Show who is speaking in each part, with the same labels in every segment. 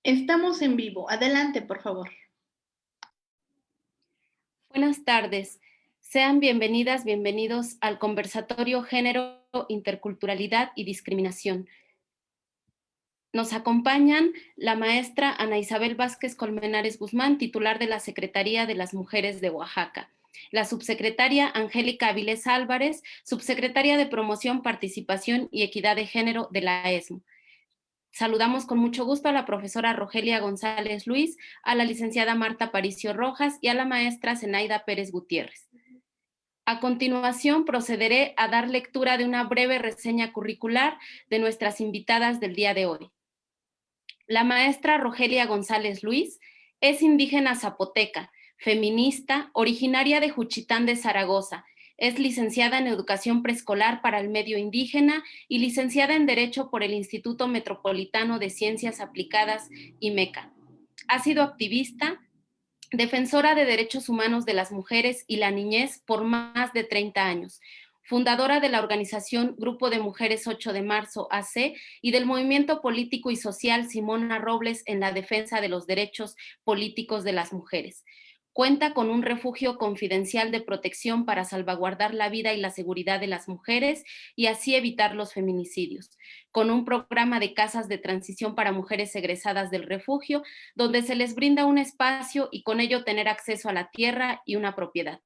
Speaker 1: Estamos en vivo. Adelante, por favor.
Speaker 2: Buenas tardes. Sean bienvenidas, bienvenidos al conversatorio Género, Interculturalidad y Discriminación. Nos acompañan la maestra Ana Isabel Vázquez Colmenares Guzmán, titular de la Secretaría de las Mujeres de Oaxaca, la subsecretaria Angélica Avilés Álvarez, subsecretaria de Promoción, Participación y Equidad de Género de la ESMO. Saludamos con mucho gusto a la profesora Rogelia González Luis, a la licenciada Marta Aparicio Rojas y a la maestra Zenaida Pérez Gutiérrez. A continuación, procederé a dar lectura de una breve reseña curricular de nuestras invitadas del día de hoy. La maestra Rogelia González Luis es indígena zapoteca, feminista, originaria de Juchitán de Zaragoza. Es licenciada en Educación Preescolar para el Medio Indígena y licenciada en Derecho por el Instituto Metropolitano de Ciencias Aplicadas, IMECA. Ha sido activista, defensora de derechos humanos de las mujeres y la niñez por más de 30 años, fundadora de la organización Grupo de Mujeres 8 de Marzo, AC, y del movimiento político y social Simona Robles en la defensa de los derechos políticos de las mujeres. Cuenta con un refugio confidencial de protección para salvaguardar la vida y la seguridad de las mujeres y así evitar los feminicidios, con un programa de casas de transición para mujeres egresadas del refugio, donde se les brinda un espacio y con ello tener acceso a la tierra y una propiedad.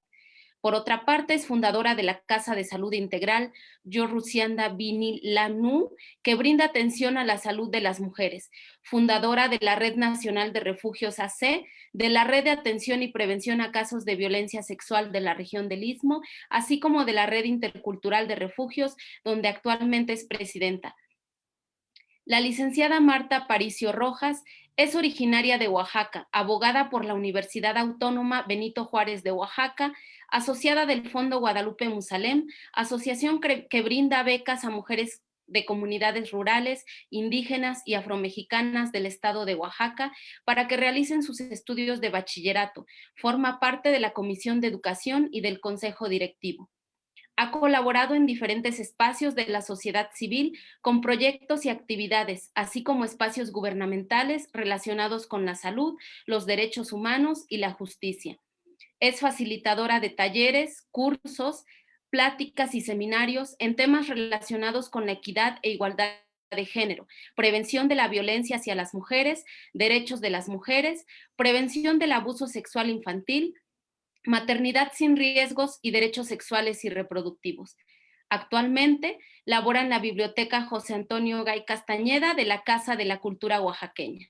Speaker 2: Por otra parte, es fundadora de la Casa de Salud Integral Yo Rusianda Vini Lanu, que brinda atención a la salud de las mujeres, fundadora de la Red Nacional de Refugios AC, de la Red de Atención y Prevención a Casos de Violencia Sexual de la región del Istmo, así como de la Red Intercultural de Refugios, donde actualmente es presidenta. La licenciada Marta Aparicio Rojas es originaria de Oaxaca, abogada por la Universidad Autónoma Benito Juárez de Oaxaca, asociada del Fondo Guadalupe Musalem, asociación que brinda becas a mujeres de comunidades rurales, indígenas y afromexicanas del estado de Oaxaca para que realicen sus estudios de bachillerato. Forma parte de la Comisión de Educación y del Consejo Directivo. Ha colaborado en diferentes espacios de la sociedad civil con proyectos y actividades, así como espacios gubernamentales relacionados con la salud, los derechos humanos y la justicia. Es facilitadora de talleres, cursos, pláticas y seminarios en temas relacionados con la equidad e igualdad de género, prevención de la violencia hacia las mujeres, derechos de las mujeres, prevención del abuso sexual infantil, maternidad sin riesgos y derechos sexuales y reproductivos. Actualmente labora en la Biblioteca José Antonio Gay Castañeda de la Casa de la Cultura Oaxaqueña.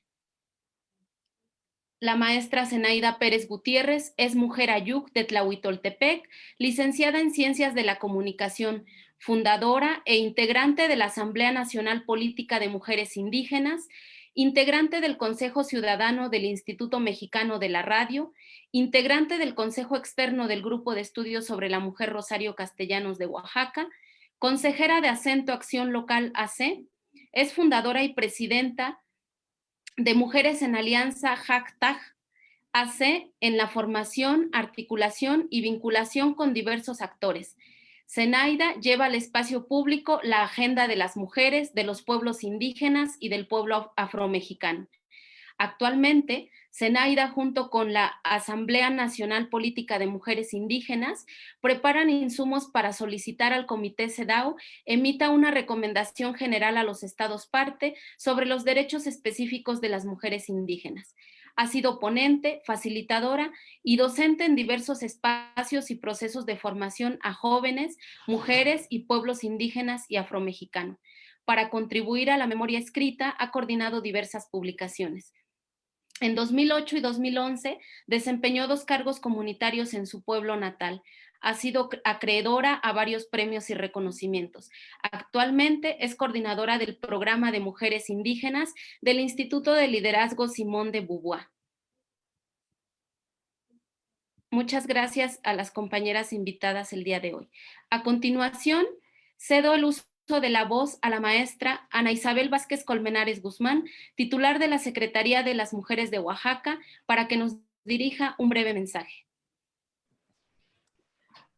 Speaker 2: La maestra Zenaida Pérez Gutiérrez es mujer ayuk de Tlahuitoltepec, licenciada en Ciencias de la Comunicación, fundadora e integrante de la Asamblea Nacional Política de Mujeres Indígenas, integrante del Consejo Ciudadano del Instituto Mexicano de la Radio, integrante del Consejo Externo del Grupo de Estudios sobre la Mujer Rosario Castellanos de Oaxaca, consejera de Acento Acción Local AC, es fundadora y presidenta de Mujeres en Alianza #, AC en la formación, articulación y vinculación con diversos actores. Zenaida lleva al espacio público la agenda de las mujeres, de los pueblos indígenas y del pueblo afromexicano. Actualmente, Zenaida, junto con la Asamblea Nacional Política de Mujeres Indígenas, preparan insumos para solicitar al Comité CEDAW emita una recomendación general a los estados parte sobre los derechos específicos de las mujeres indígenas. Ha sido ponente, facilitadora y docente en diversos espacios y procesos de formación a jóvenes, mujeres y pueblos indígenas y afromexicanos. Para contribuir a la memoria escrita, ha coordinado diversas publicaciones. En 2008 y 2011 desempeñó 2 cargos comunitarios en su pueblo natal. Ha sido acreedora a varios premios y reconocimientos. Actualmente es coordinadora del Programa de Mujeres Indígenas del Instituto de Liderazgo Simón de Beauvoir. Muchas gracias a las compañeras invitadas el día de hoy. A continuación, cedo el uso de la voz a la maestra Ana Isabel Vázquez Colmenares Guzmán, titular de la Secretaría de las Mujeres de Oaxaca, para que nos dirija un breve mensaje.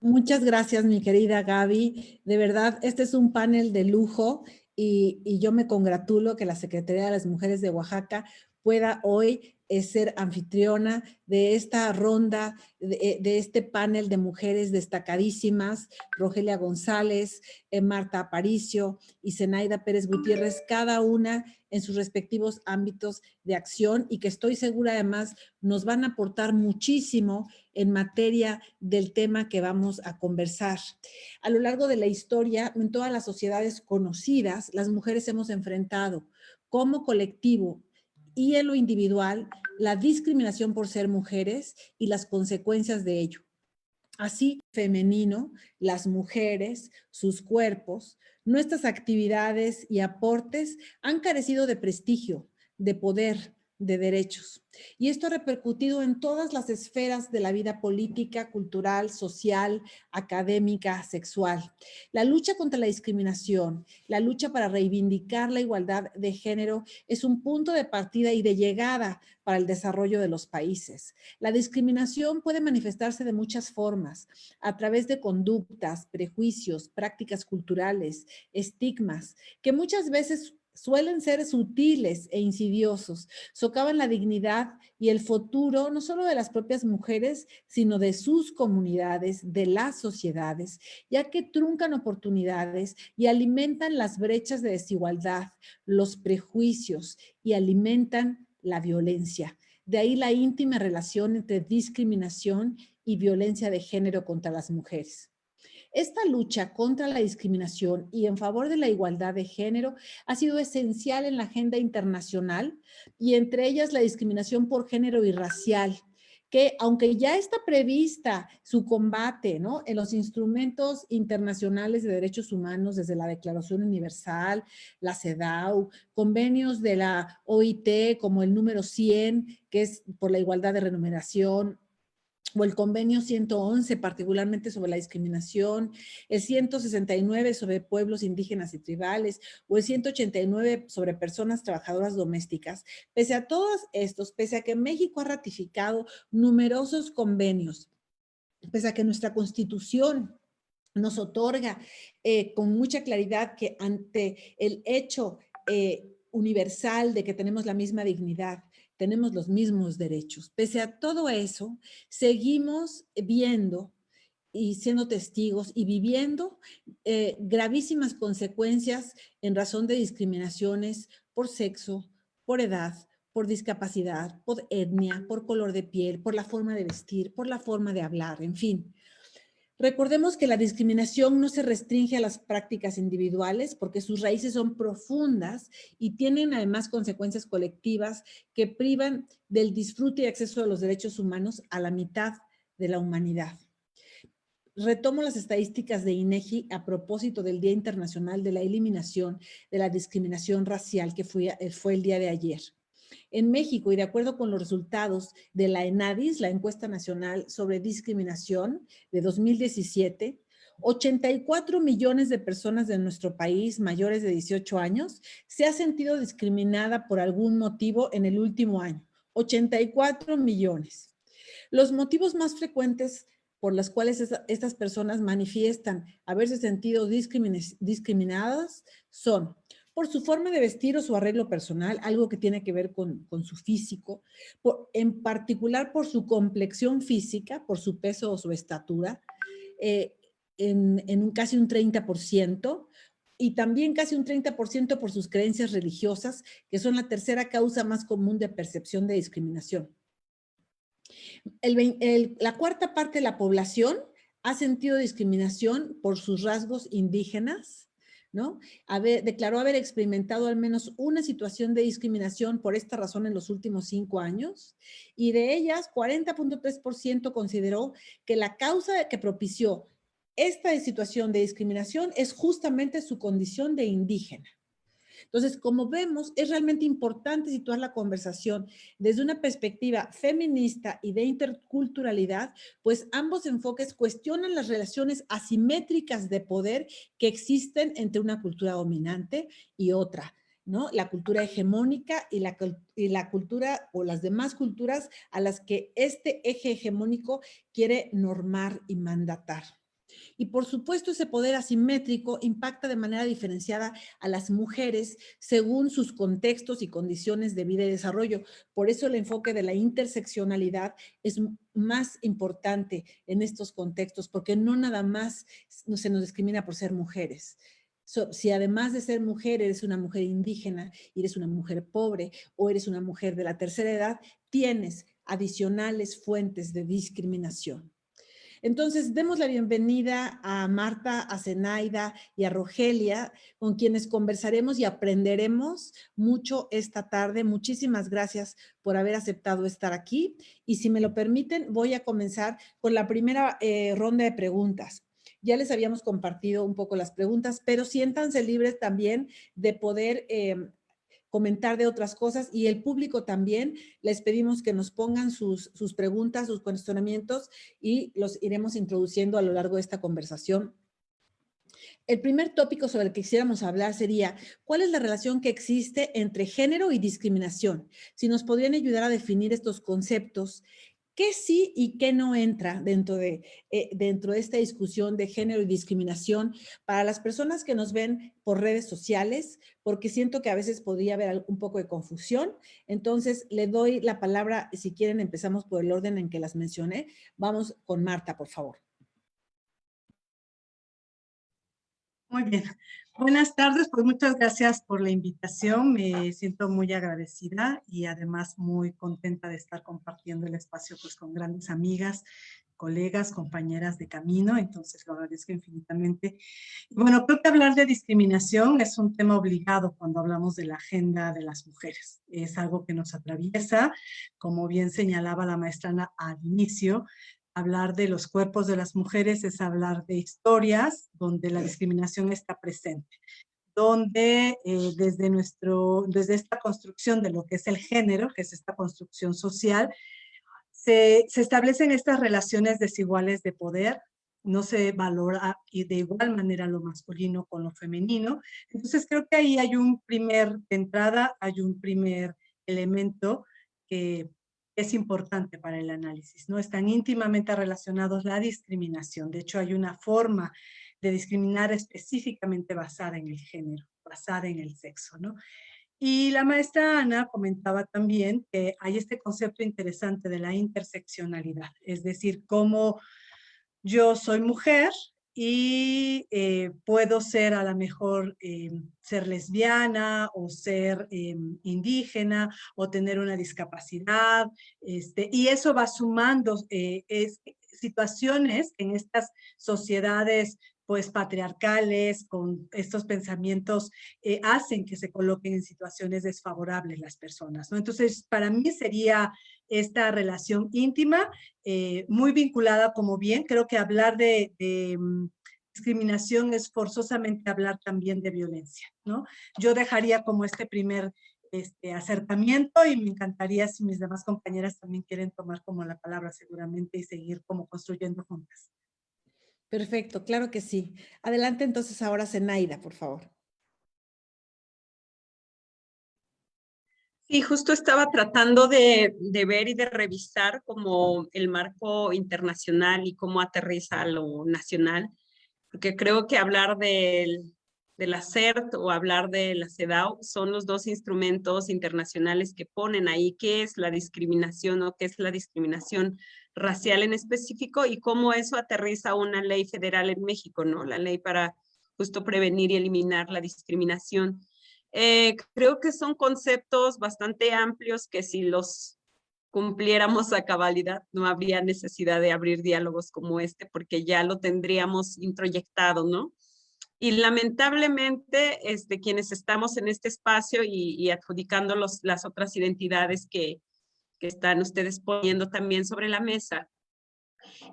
Speaker 3: Muchas gracias, mi querida Gaby. De verdad, este es un panel de lujo y yo me congratulo que la Secretaría de las Mujeres de Oaxaca pueda hoy ser anfitriona de esta ronda, de este panel de mujeres destacadísimas, Rogelia González, Marta Aparicio y Zenaida Pérez Gutiérrez, cada una en sus respectivos ámbitos de acción, y que estoy segura además nos van a aportar muchísimo en materia del tema que vamos a conversar. A lo largo de la historia, en todas las sociedades conocidas, las mujeres hemos enfrentado como colectivo y en lo individual la discriminación por ser mujeres y las consecuencias de ello. Así, femenino, las mujeres, sus cuerpos, nuestras actividades y aportes han carecido de prestigio, de poder, de derechos. Y esto ha repercutido en todas las esferas de la vida política, cultural, social, académica, sexual. La lucha contra la discriminación, la lucha para reivindicar la igualdad de género es un punto de partida y de llegada para el desarrollo de los países. La discriminación puede manifestarse de muchas formas, a través de conductas, prejuicios, prácticas culturales, estigmas, que muchas veces suelen ser sutiles e insidiosos, socavan la dignidad y el futuro no solo de las propias mujeres, sino de sus comunidades, de las sociedades, ya que truncan oportunidades y alimentan las brechas de desigualdad, los prejuicios y alimentan la violencia. De ahí la íntima relación entre discriminación y violencia de género contra las mujeres. Esta lucha contra la discriminación y en favor de la igualdad de género ha sido esencial en la agenda internacional, y entre ellas la discriminación por género y racial, que aunque ya está prevista su combate, ¿no?, en los instrumentos internacionales de derechos humanos, desde la Declaración Universal, la CEDAW, convenios de la OIT como el número 100, que es por la igualdad de remuneración, o el convenio 111, particularmente sobre la discriminación, el 169 sobre pueblos indígenas y tribales, o el 189 sobre personas trabajadoras domésticas. Pese a todos estos, pese a que México ha ratificado numerosos convenios, pese a que nuestra Constitución nos otorga con mucha claridad que ante el hecho universal de que tenemos la misma dignidad, tenemos los mismos derechos. Pese a todo eso, seguimos viendo y siendo testigos y viviendo gravísimas consecuencias en razón de discriminaciones por sexo, por edad, por discapacidad, por etnia, por color de piel, por la forma de vestir, por la forma de hablar, en fin. Recordemos que la discriminación no se restringe a las prácticas individuales, porque sus raíces son profundas y tienen además consecuencias colectivas que privan del disfrute y acceso a los derechos humanos a la mitad de la humanidad. Retomo las estadísticas de INEGI a propósito del Día Internacional de la Eliminación de la Discriminación Racial, que fue el día de ayer. En México, y de acuerdo con los resultados de la ENADIS, la Encuesta Nacional sobre Discriminación de 2017, 84 millones de personas de nuestro país mayores de 18 años se ha sentido discriminada por algún motivo en el último año. 84 millones. Los motivos más frecuentes por los cuales estas personas manifiestan haberse sentido discriminadas son por su forma de vestir o su arreglo personal, algo que tiene que ver con su físico, en particular por su complexión física, por su peso o su estatura, casi un 30%, y también casi un 30% por sus creencias religiosas, que son la tercera causa más común de percepción de discriminación. La cuarta parte de la población ha sentido discriminación por sus rasgos indígenas, ¿no? Declaró haber experimentado al menos una situación de discriminación por esta razón en los últimos 5 años, y de ellas 40.3% consideró que la causa que propició esta situación de discriminación es justamente su condición de indígena. Entonces, como vemos, es realmente importante situar la conversación desde una perspectiva feminista y de interculturalidad, pues ambos enfoques cuestionan las relaciones asimétricas de poder que existen entre una cultura dominante y otra, ¿no? La cultura hegemónica y la cultura o las demás culturas a las que este eje hegemónico quiere normar y mandatar. Y por supuesto, ese poder asimétrico impacta de manera diferenciada a las mujeres según sus contextos y condiciones de vida y desarrollo. Por eso el enfoque de la interseccionalidad es más importante en estos contextos, porque no nada más se nos discrimina por ser mujeres. Si además de ser mujer, eres una mujer indígena, eres una mujer pobre o eres una mujer de la tercera edad, tienes adicionales fuentes de discriminación. Entonces, demos la bienvenida a Marta, a Zenaida y a Rogelia, con quienes conversaremos y aprenderemos mucho esta tarde. Muchísimas gracias por haber aceptado estar aquí. Y si me lo permiten, voy a comenzar con la primera ronda de preguntas. Ya les habíamos compartido un poco las preguntas, pero siéntanse libres también de poder comentar de otras cosas, y el público también. Les pedimos que nos pongan sus preguntas, sus cuestionamientos, y los iremos introduciendo a lo largo de esta conversación. El primer tópico sobre el que quisiéramos hablar sería: ¿cuál es la relación que existe entre género y discriminación? Si nos podrían ayudar a definir estos conceptos, ¿qué sí y qué no entra dentro de esta discusión de género y discriminación para las personas que nos ven por redes sociales? Porque siento que a veces podría haber un poco de confusión. Entonces, le doy la palabra. Si quieren, empezamos por el orden en que las mencioné. Vamos con Marta, por favor.
Speaker 4: Muy bien. Buenas tardes, pues muchas gracias por la invitación. Me siento muy agradecida y además muy contenta de estar compartiendo el espacio pues con grandes amigas, colegas, compañeras de camino, entonces lo agradezco infinitamente. Bueno, creo que hablar de discriminación es un tema obligado cuando hablamos de la agenda de las mujeres. Es algo que nos atraviesa, como bien señalaba la maestra Ana al inicio. Hablar de los cuerpos de las mujeres es hablar de historias donde la discriminación está presente, donde desde esta construcción de lo que es el género, que es esta construcción social, se establecen estas relaciones desiguales de poder, no se valora de igual manera lo masculino con lo femenino. Entonces creo que ahí hay de entrada hay un primer elemento que es importante para el análisis, ¿no? Están íntimamente relacionados la discriminación. De hecho, hay una forma de discriminar específicamente basada en el género, basada en el sexo, ¿no? Y la maestra Ana comentaba también que hay este concepto interesante de la interseccionalidad, es decir, cómo yo soy mujer y puedo ser a lo mejor ser lesbiana o ser indígena o tener una discapacidad, y eso va sumando situaciones en estas sociedades pues patriarcales, con estos pensamientos, hacen que se coloquen en situaciones desfavorables las personas, ¿no? Entonces, para mí sería esta relación íntima, muy vinculada, como bien, creo que hablar de discriminación es forzosamente hablar también de violencia, ¿no? Yo dejaría como este primer acercamiento, y me encantaría si mis demás compañeras también quieren tomar como la palabra seguramente y seguir como construyendo juntas.
Speaker 3: Perfecto, claro que sí. Adelante entonces ahora Zenaida, por favor.
Speaker 5: Sí, justo estaba tratando de ver y de revisar como el marco internacional y cómo aterriza a lo nacional, porque creo que hablar de la CERT o hablar de la CEDAW son los dos instrumentos internacionales que ponen ahí qué es la discriminación o qué es la discriminación racial en específico y cómo eso aterriza a una ley federal en México, ¿no? La ley para justo prevenir y eliminar la discriminación. Creo que son conceptos bastante amplios que si los cumpliéramos a cabalidad no habría necesidad de abrir diálogos como este porque ya lo tendríamos introyectado, ¿no? Y lamentablemente quienes estamos en este espacio y adjudicando las otras identidades que están ustedes poniendo también sobre la mesa.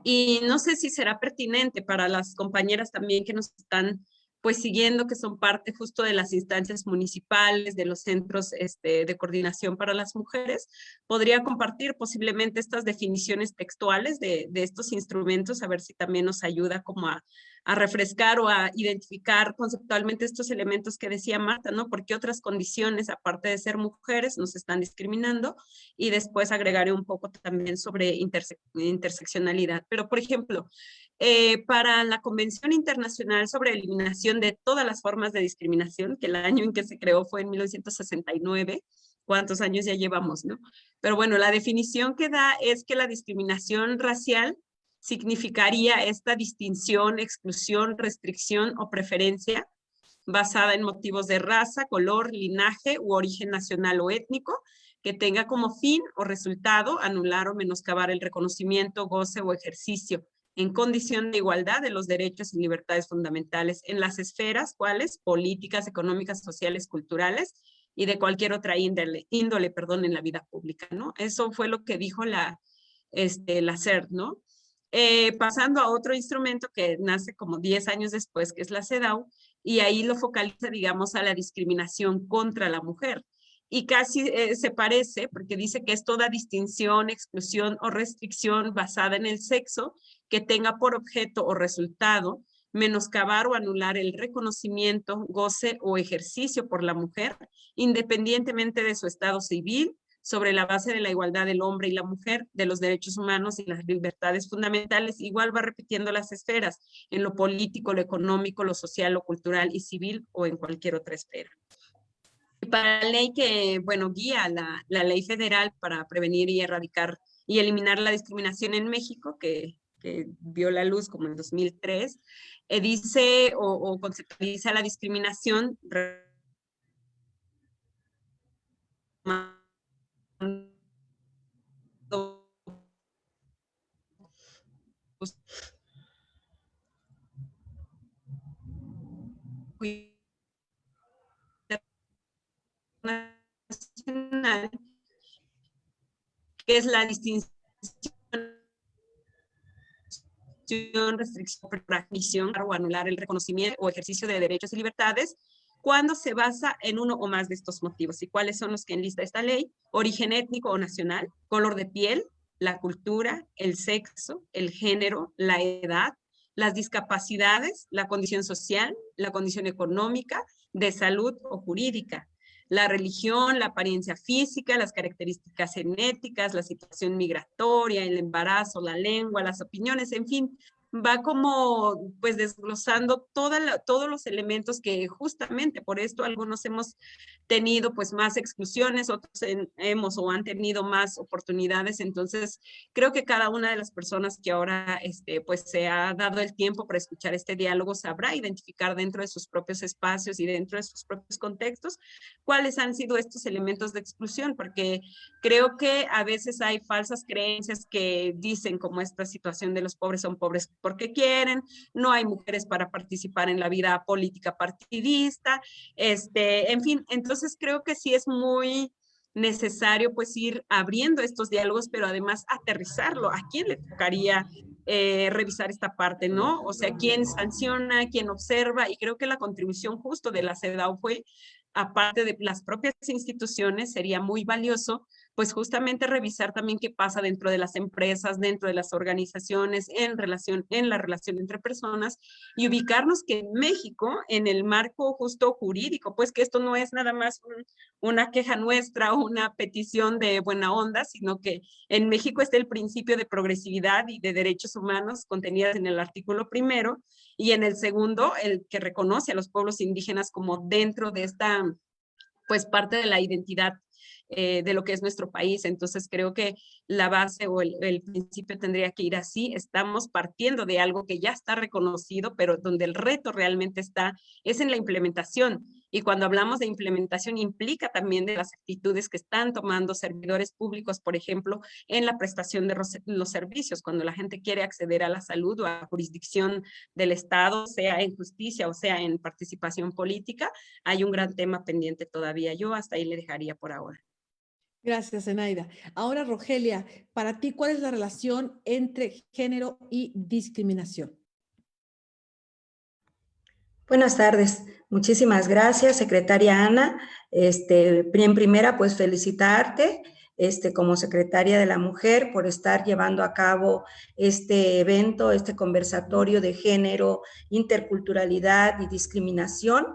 Speaker 5: Y no sé si será pertinente para las compañeras también que nos están pues siguiendo, que son parte justo de las instancias municipales, de los centros de coordinación para las mujeres, podría compartir posiblemente estas definiciones textuales de estos instrumentos, a ver si también nos ayuda como a refrescar o a identificar conceptualmente estos elementos que decía Marta, ¿no? Porque otras condiciones, aparte de ser mujeres, nos están discriminando, y después agregaré un poco también sobre interseccionalidad. Pero, por ejemplo, para la Convención Internacional sobre Eliminación de todas las formas de discriminación, que el año en que se creó fue en 1969. ¿Cuántos años ya llevamos, no? Pero bueno, la definición que da es que la discriminación racial significaría esta distinción, exclusión, restricción o preferencia basada en motivos de raza, color, linaje u origen nacional o étnico, que tenga como fin o resultado anular o menoscabar el reconocimiento, goce o ejercicio en condición de igualdad de los derechos y libertades fundamentales en las esferas, ¿cuáles? Políticas, económicas, sociales, culturales y de cualquier otra índole, en la vida pública, ¿no? Eso fue lo que dijo la CERT, ¿no? Pasando a otro instrumento que nace como 10 años después, que es la CEDAW, y ahí lo focaliza, digamos, a la discriminación contra la mujer. Y casi se parece, porque dice que es toda distinción, exclusión o restricción basada en el sexo que tenga por objeto o resultado menoscabar o anular el reconocimiento, goce o ejercicio por la mujer, independientemente de su estado civil, sobre la base de la igualdad del hombre y la mujer, de los derechos humanos y las libertades fundamentales. Igual va repitiendo las esferas, en lo político, lo económico, lo social, lo cultural y civil o en cualquier otra esfera. Y para la ley que, bueno, guía la ley federal para prevenir y erradicar y eliminar la discriminación en México, que vio la luz como en 2003, dice o conceptualiza la discriminación nacional, que es la distinción, restricción, prohibición o anular el reconocimiento o ejercicio de derechos y libertades cuando se basa en uno o más de estos motivos. ¿Y cuáles son los que enlista esta ley? Origen étnico o nacional, color de piel, la cultura, el sexo, el género, la edad, las discapacidades, la condición social, la condición económica, de salud o jurídica, la religión, la apariencia física, las características genéticas, la situación migratoria, el embarazo, la lengua, las opiniones, en fin, va como pues desglosando todos los elementos que justamente por esto algunos hemos tenido pues más exclusiones, otros hemos o han tenido más oportunidades. Entonces creo que cada una de las personas que ahora pues se ha dado el tiempo para escuchar este diálogo sabrá identificar dentro de sus propios espacios y dentro de sus propios contextos cuáles han sido estos elementos de exclusión, porque creo que a veces hay falsas creencias que dicen como esta situación de los pobres son pobres porque quieren, no hay mujeres para participar en la vida política partidista, en fin, entonces creo que sí es muy necesario pues ir abriendo estos diálogos, pero además aterrizarlo. ¿A quién le tocaría revisar esta parte, no? O sea, ¿quién sanciona, quién observa? Y creo que la contribución justo de la CEDAW fue, aparte de las propias instituciones, sería muy valioso, pues justamente revisar también qué pasa dentro de las empresas, dentro de las organizaciones, en la relación entre personas, y ubicarnos que en México, en el marco justo jurídico, pues que esto no es nada más una queja nuestra o una petición de buena onda, sino que en México está el principio de progresividad y de derechos humanos contenidas en el artículo 1, y en el segundo, el que reconoce a los pueblos indígenas como dentro de esta, pues parte de la identidad de lo que es nuestro país. Entonces creo que la base o el principio tendría que ir así. Estamos partiendo de algo que ya está reconocido, pero donde el reto realmente es en la implementación. Y cuando hablamos de implementación implica también de las actitudes que están tomando servidores públicos, por ejemplo, en la prestación de los servicios, cuando la gente quiere acceder a la salud o a la jurisdicción del Estado, sea en justicia o sea en participación política, hay un gran tema pendiente todavía. Yo hasta ahí le dejaría por ahora.
Speaker 3: Gracias, Zenaida. Ahora, Rogelia, para ti, ¿cuál es la relación entre género y discriminación?
Speaker 6: Buenas tardes. Muchísimas gracias, secretaria Ana. En primera, pues felicitarte como secretaria de la Mujer por estar llevando a cabo este evento, este conversatorio de género, interculturalidad y discriminación.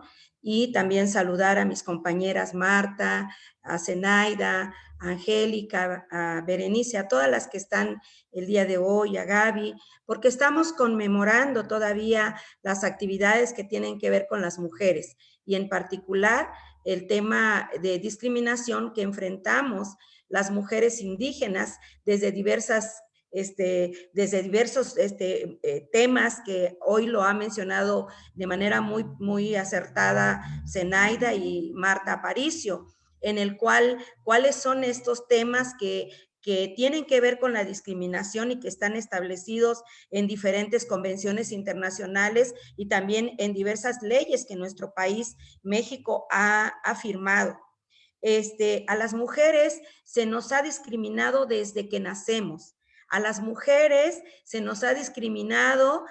Speaker 6: Y también saludar a mis compañeras Marta, a Zenaida, a Angélica, a Berenice, a todas las que están el día de hoy, a Gaby, porque estamos conmemorando todavía las actividades que tienen que ver con las mujeres y en particular el tema de discriminación que enfrentamos las mujeres indígenas desde diversos temas que hoy lo ha mencionado de manera muy acertada Zenaida y Marta Aparicio, en el cual, cuáles son estos temas que tienen que ver con la discriminación y que están establecidos en diferentes convenciones internacionales y también en diversas leyes que nuestro país, México, ha firmado. A las mujeres se nos ha discriminado desde que nacemos. A las mujeres se nos ha discriminado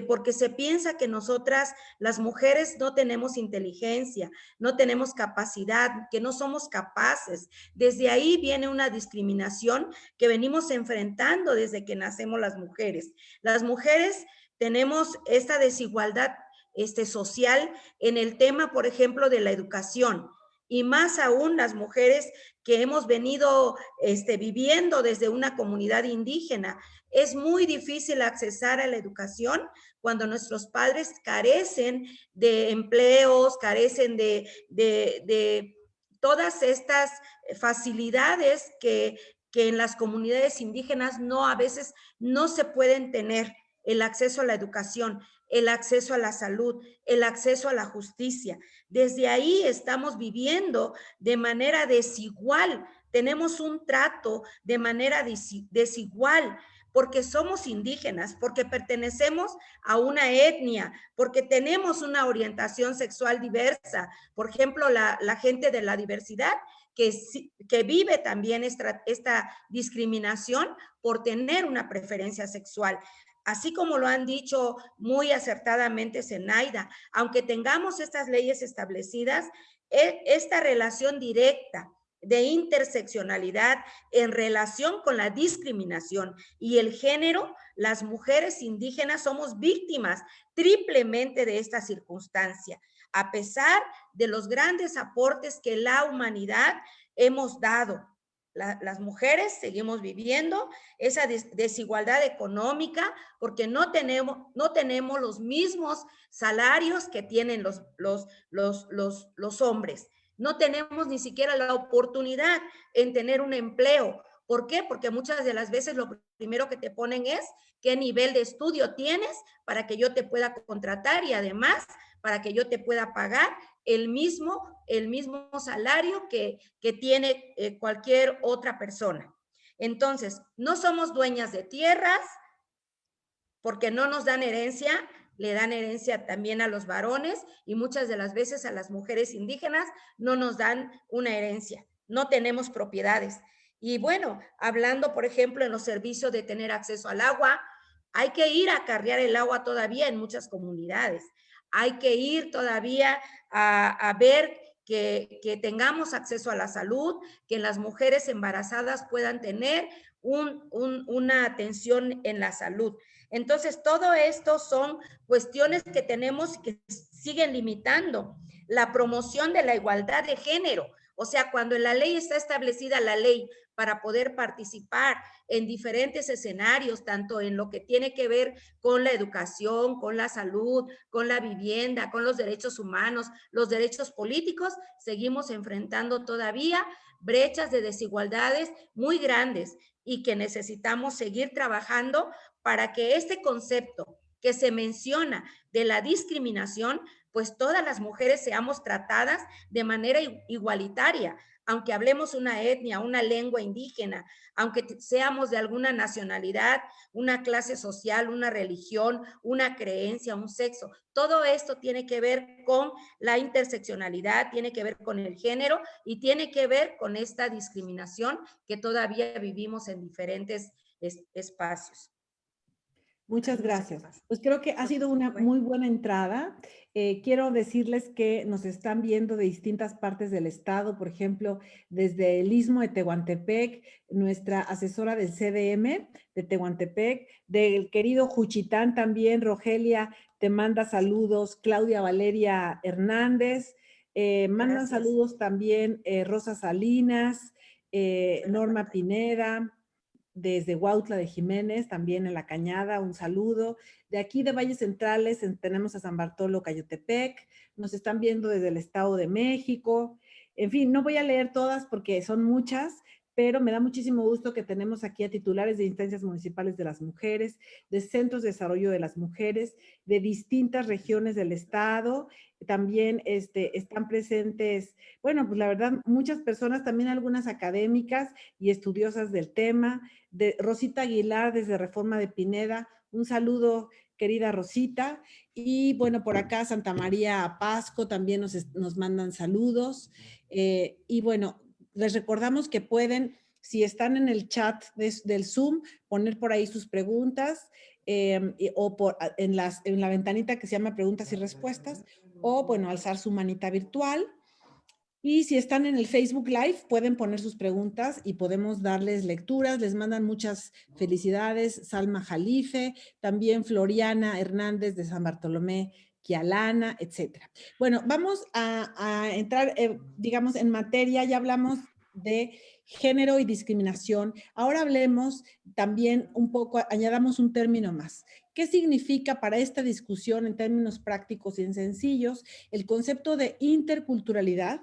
Speaker 6: porque se piensa que nosotras, las mujeres, no tenemos inteligencia, no tenemos capacidad, que no somos capaces. Desde ahí viene una discriminación que venimos enfrentando desde que nacemos las mujeres. Las mujeres tenemos esta desigualdad social en el tema, por ejemplo, de la educación. Y más aún las mujeres que hemos venido viviendo desde una comunidad indígena. Es muy difícil accesar a la educación cuando nuestros padres carecen de empleos, carecen de todas estas facilidades que en las comunidades indígenas a veces no se pueden tener. El acceso a la educación, el acceso a la salud, el acceso a la justicia. Desde ahí estamos viviendo de manera desigual, tenemos un trato de manera desigual, porque somos indígenas, porque pertenecemos a una etnia, porque tenemos una orientación sexual diversa. Por ejemplo, la gente de la diversidad que vive también esta discriminación por tener una preferencia sexual. Así como lo han dicho muy acertadamente Zenaida, aunque tengamos estas leyes establecidas, esta relación directa de interseccionalidad en relación con la discriminación y el género, las mujeres indígenas somos víctimas triplemente de esta circunstancia, a pesar de los grandes aportes que la humanidad hemos dado. Las mujeres seguimos viviendo esa desigualdad económica porque no tenemos los mismos salarios que tienen los hombres. No tenemos ni siquiera la oportunidad en tener un empleo. ¿Por qué? Porque muchas de las veces lo primero que te ponen es qué nivel de estudio tienes para que yo te pueda contratar y además para que yo te pueda pagar el mismo salario que tiene cualquier otra persona. Entonces, no somos dueñas de tierras porque no nos dan herencia, le dan herencia también a los varones y muchas de las veces a las mujeres indígenas no nos dan una herencia, no tenemos propiedades. Y bueno, hablando, por ejemplo, en los servicios de tener acceso al agua, hay que ir a acarrear el agua todavía en muchas comunidades. Hay que ir todavía a ver que tengamos acceso a la salud, que las mujeres embarazadas puedan tener una atención en la salud. Entonces, todo esto son cuestiones que tenemos que siguen limitando la promoción de la igualdad de género. O sea, cuando en la ley está establecida la ley para poder participar en diferentes escenarios, tanto en lo que tiene que ver con la educación, con la salud, con la vivienda, con los derechos humanos, los derechos políticos, seguimos enfrentando todavía brechas de desigualdades muy grandes y que necesitamos seguir trabajando para que este concepto que se menciona de la discriminación, pues todas las mujeres seamos tratadas de manera igualitaria, aunque hablemos una etnia, una lengua indígena, aunque seamos de alguna nacionalidad, una clase social, una religión, una creencia, un sexo. Todo esto tiene que ver con la interseccionalidad, tiene que ver con el género y tiene que ver con esta discriminación que todavía vivimos en diferentes espacios.
Speaker 3: Muchas gracias. Pues creo que ha sido una muy buena entrada. Quiero decirles que nos están viendo de distintas partes del estado, por ejemplo, desde el Istmo de Tehuantepec, nuestra asesora del CDM de Tehuantepec, del querido Juchitán también, Rogelia te manda saludos, Claudia Valeria Hernández, mandan saludos también Rosa Salinas, Norma Pineda, desde Huautla de Jiménez, también en La Cañada, un saludo. De aquí de Valles Centrales tenemos a San Bartolo Cayotepec, nos están viendo desde el Estado de México. En fin, no voy a leer todas porque son muchas, pero me da muchísimo gusto que tenemos aquí a titulares de instancias municipales de las mujeres, de centros de desarrollo de las mujeres, de distintas regiones del estado. También están presentes, bueno, pues la verdad, muchas personas, también algunas académicas y estudiosas del tema, de Rosita Aguilar desde Reforma de Pineda. Un saludo, querida Rosita. Y bueno, por acá Santa María Pasco también nos mandan saludos. Y bueno, les recordamos que pueden, si están en el chat del Zoom, poner por ahí sus preguntas o en la ventanita que se llama preguntas y respuestas, o bueno, alzar su manita virtual. Y si están en el Facebook Live, pueden poner sus preguntas y podemos darles lecturas. Les mandan muchas felicidades. Salma Jalife, también Floriana Hernández de San Bartolomé, Kialana, etcétera. Bueno, vamos a entrar, digamos, en materia. Ya hablamos de género y discriminación. Ahora hablemos también un poco, añadamos un término más. ¿Qué significa para esta discusión en términos prácticos y sencillos el concepto de interculturalidad?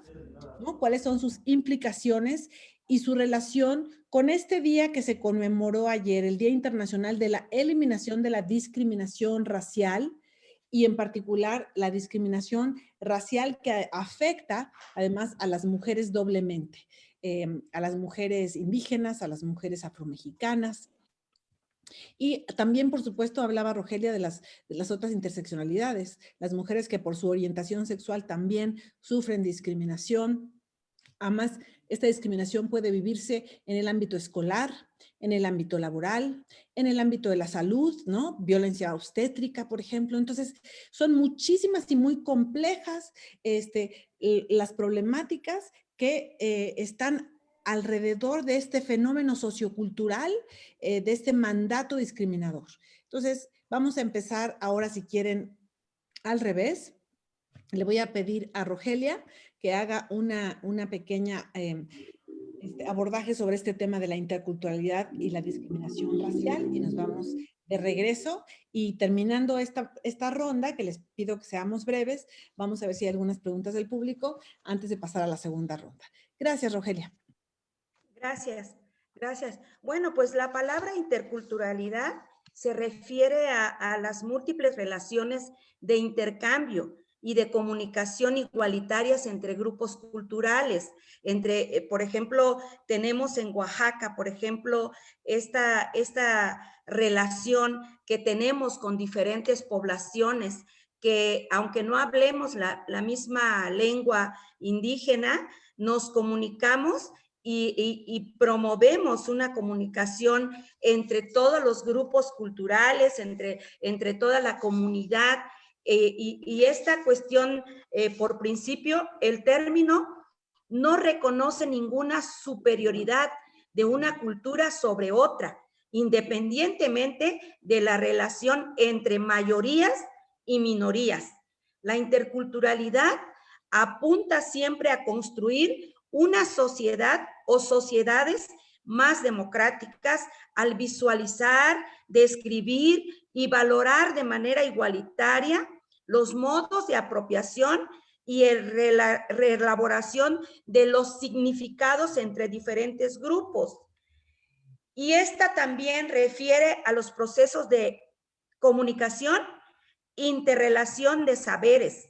Speaker 3: ¿No? ¿Cuáles son sus implicaciones y su relación con este día que se conmemoró ayer, el Día Internacional de la Eliminación de la Discriminación Racial, y en particular la discriminación racial que afecta además a las mujeres doblemente, a las mujeres indígenas, a las mujeres afromexicanas? Y también, por supuesto, hablaba Rogelia de las otras interseccionalidades, las mujeres que por su orientación sexual también sufren discriminación. Además, esta discriminación puede vivirse en el ámbito escolar, en el ámbito laboral, en el ámbito de la salud, ¿no? Violencia obstétrica, por ejemplo. Entonces, son muchísimas y muy complejas las problemáticas que están alrededor de este fenómeno sociocultural, de este mandato discriminador. Entonces, vamos a empezar ahora, si quieren, al revés. Le voy a pedir a Rogelia que haga una pequeña abordaje sobre este tema de la interculturalidad y la discriminación racial, y nos vamos de regreso. Y terminando esta ronda, que les pido que seamos breves, vamos a ver si hay algunas preguntas del público antes de pasar a la segunda ronda. Gracias, Rogelia.
Speaker 6: Gracias, gracias. Bueno, pues la palabra interculturalidad se refiere a las múltiples relaciones de intercambio y de comunicación igualitarias entre grupos culturales. Por ejemplo, tenemos en Oaxaca, por ejemplo, esta relación que tenemos con diferentes poblaciones que, aunque no hablemos la misma lengua indígena, nos comunicamos y promovemos una comunicación entre todos los grupos culturales, entre toda la comunidad. Y esta cuestión, por principio, el término no reconoce ninguna superioridad de una cultura sobre otra, independientemente de la relación entre mayorías y minorías. La interculturalidad apunta siempre a construir una sociedad o sociedades más democráticas al visualizar, describir y valorar de manera igualitaria los modos de apropiación y reelaboración de los significados entre diferentes grupos. Y esta también refiere a los procesos de comunicación, interrelación de saberes,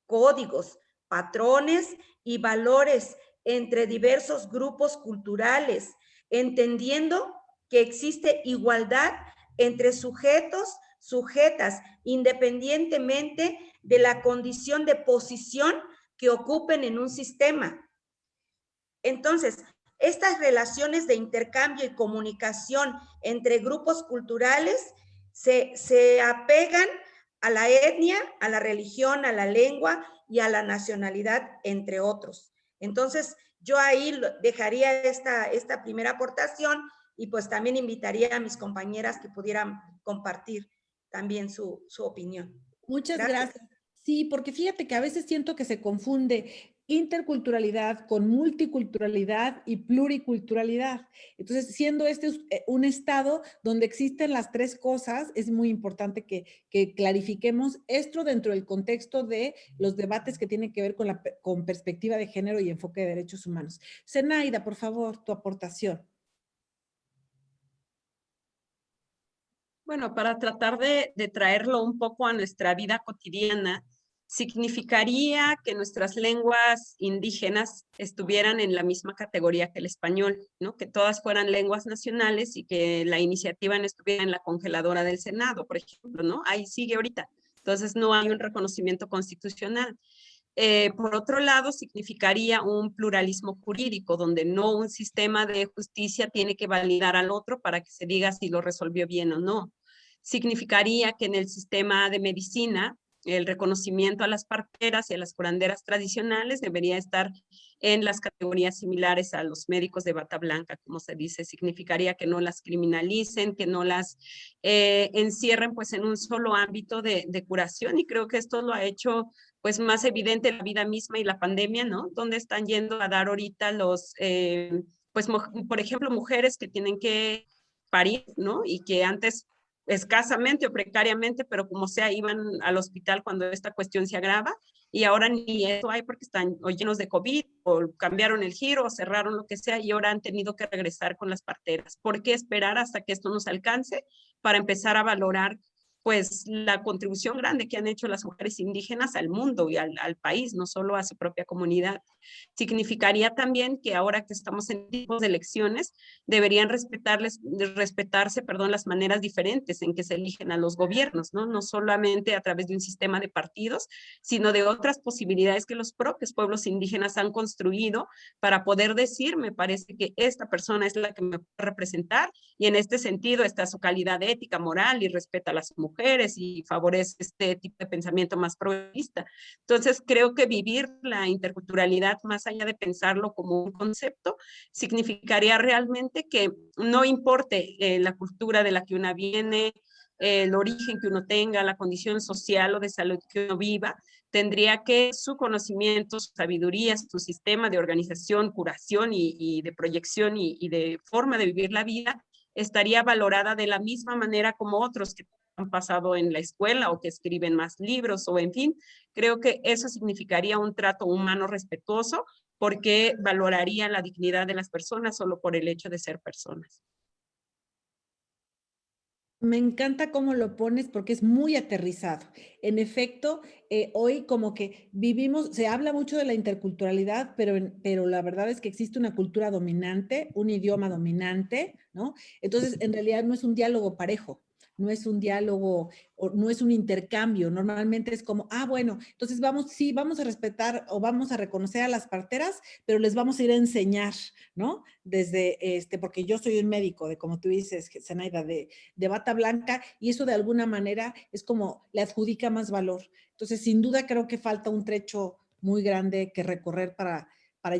Speaker 6: códigos, patrones y valores entre diversos grupos culturales, entendiendo que existe igualdad entre sujetos, sujetas, independientemente de la condición de posición que ocupen en un sistema. Entonces, estas relaciones de intercambio y comunicación entre grupos culturales se apegan a la etnia, a la religión, a la lengua y a la nacionalidad, entre otros. Entonces, yo ahí dejaría esta primera aportación y pues también invitaría a mis compañeras que pudieran compartir también su opinión.
Speaker 3: Muchas gracias. Sí, porque fíjate que a veces siento que se confunde interculturalidad con multiculturalidad y pluriculturalidad. Entonces, siendo este un estado donde existen las tres cosas, es muy importante que clarifiquemos esto dentro del contexto de los debates que tienen que ver con perspectiva de género y enfoque de derechos humanos. Zenaida, por favor, tu aportación.
Speaker 5: Bueno, para tratar de traerlo un poco a nuestra vida cotidiana, significaría que nuestras lenguas indígenas estuvieran en la misma categoría que el español, ¿no? Que todas fueran lenguas nacionales y que la iniciativa no estuviera en la congeladora del Senado, por ejemplo, ¿no? Ahí sigue ahorita. Entonces no hay un reconocimiento constitucional. Por otro lado, significaría un pluralismo jurídico, donde no un sistema de justicia tiene que validar al otro para que se diga si lo resolvió bien o no. Significaría que en el sistema de medicina, el reconocimiento a las parteras y a las curanderas tradicionales debería estar en las categorías similares a los médicos de bata blanca, como se dice. Significaría que no las criminalicen, que no las encierren pues en un solo ámbito de curación, y creo que esto lo ha hecho pues más evidente la vida misma y la pandemia, ¿no? ¿Dónde están yendo a dar ahorita los, pues por ejemplo, mujeres que tienen que parir, ¿no? Y que antes escasamente o precariamente, pero como sea, iban al hospital cuando esta cuestión se agrava, y ahora ni eso hay porque están o llenos de COVID, o cambiaron el giro, o cerraron lo que sea, y ahora han tenido que regresar con las parteras. ¿Por qué esperar hasta que esto nos alcance para empezar a valorar pues la contribución grande que han hecho las mujeres indígenas al mundo y al país, no solo a su propia comunidad? Significaría también que ahora que estamos en tiempos de elecciones, deberían respetarse, las maneras diferentes en que se eligen a los gobiernos, ¿no? No solamente a través de un sistema de partidos, sino de otras posibilidades que los propios pueblos indígenas han construido para poder decir, me parece que esta persona es la que me puede representar, y en este sentido está su calidad ética, moral, y respeta a las mujeres y favorece este tipo de pensamiento más progresista. Entonces, creo que vivir la interculturalidad, más allá de pensarlo como un concepto, significaría realmente que no importe la cultura de la que una viene, el origen que uno tenga, la condición social o de salud que uno viva, tendría que su conocimiento, su sabiduría, su sistema de organización, curación y de proyección y de forma de vivir la vida, estaría valorada de la misma manera como otros que han pasado en la escuela o que escriben más libros, o en fin. Creo que eso significaría un trato humano respetuoso, porque valorarían la dignidad de las personas solo por el hecho de ser personas.
Speaker 3: Me encanta cómo lo pones porque es muy aterrizado. En efecto, hoy como que vivimos, se habla mucho de la interculturalidad, pero la verdad es que existe una cultura dominante, un idioma dominante, ¿no? Entonces, en realidad no es un diálogo parejo, no es un diálogo, no es un intercambio. Normalmente es como, bueno, entonces sí, vamos a respetar o vamos a reconocer a las parteras, pero les vamos a ir a enseñar, ¿no? Desde, porque yo soy un médico, como tú dices, Zenaida, de bata blanca, y eso de alguna manera es como le adjudica más valor. Entonces, sin duda creo que falta un trecho muy grande que recorrer para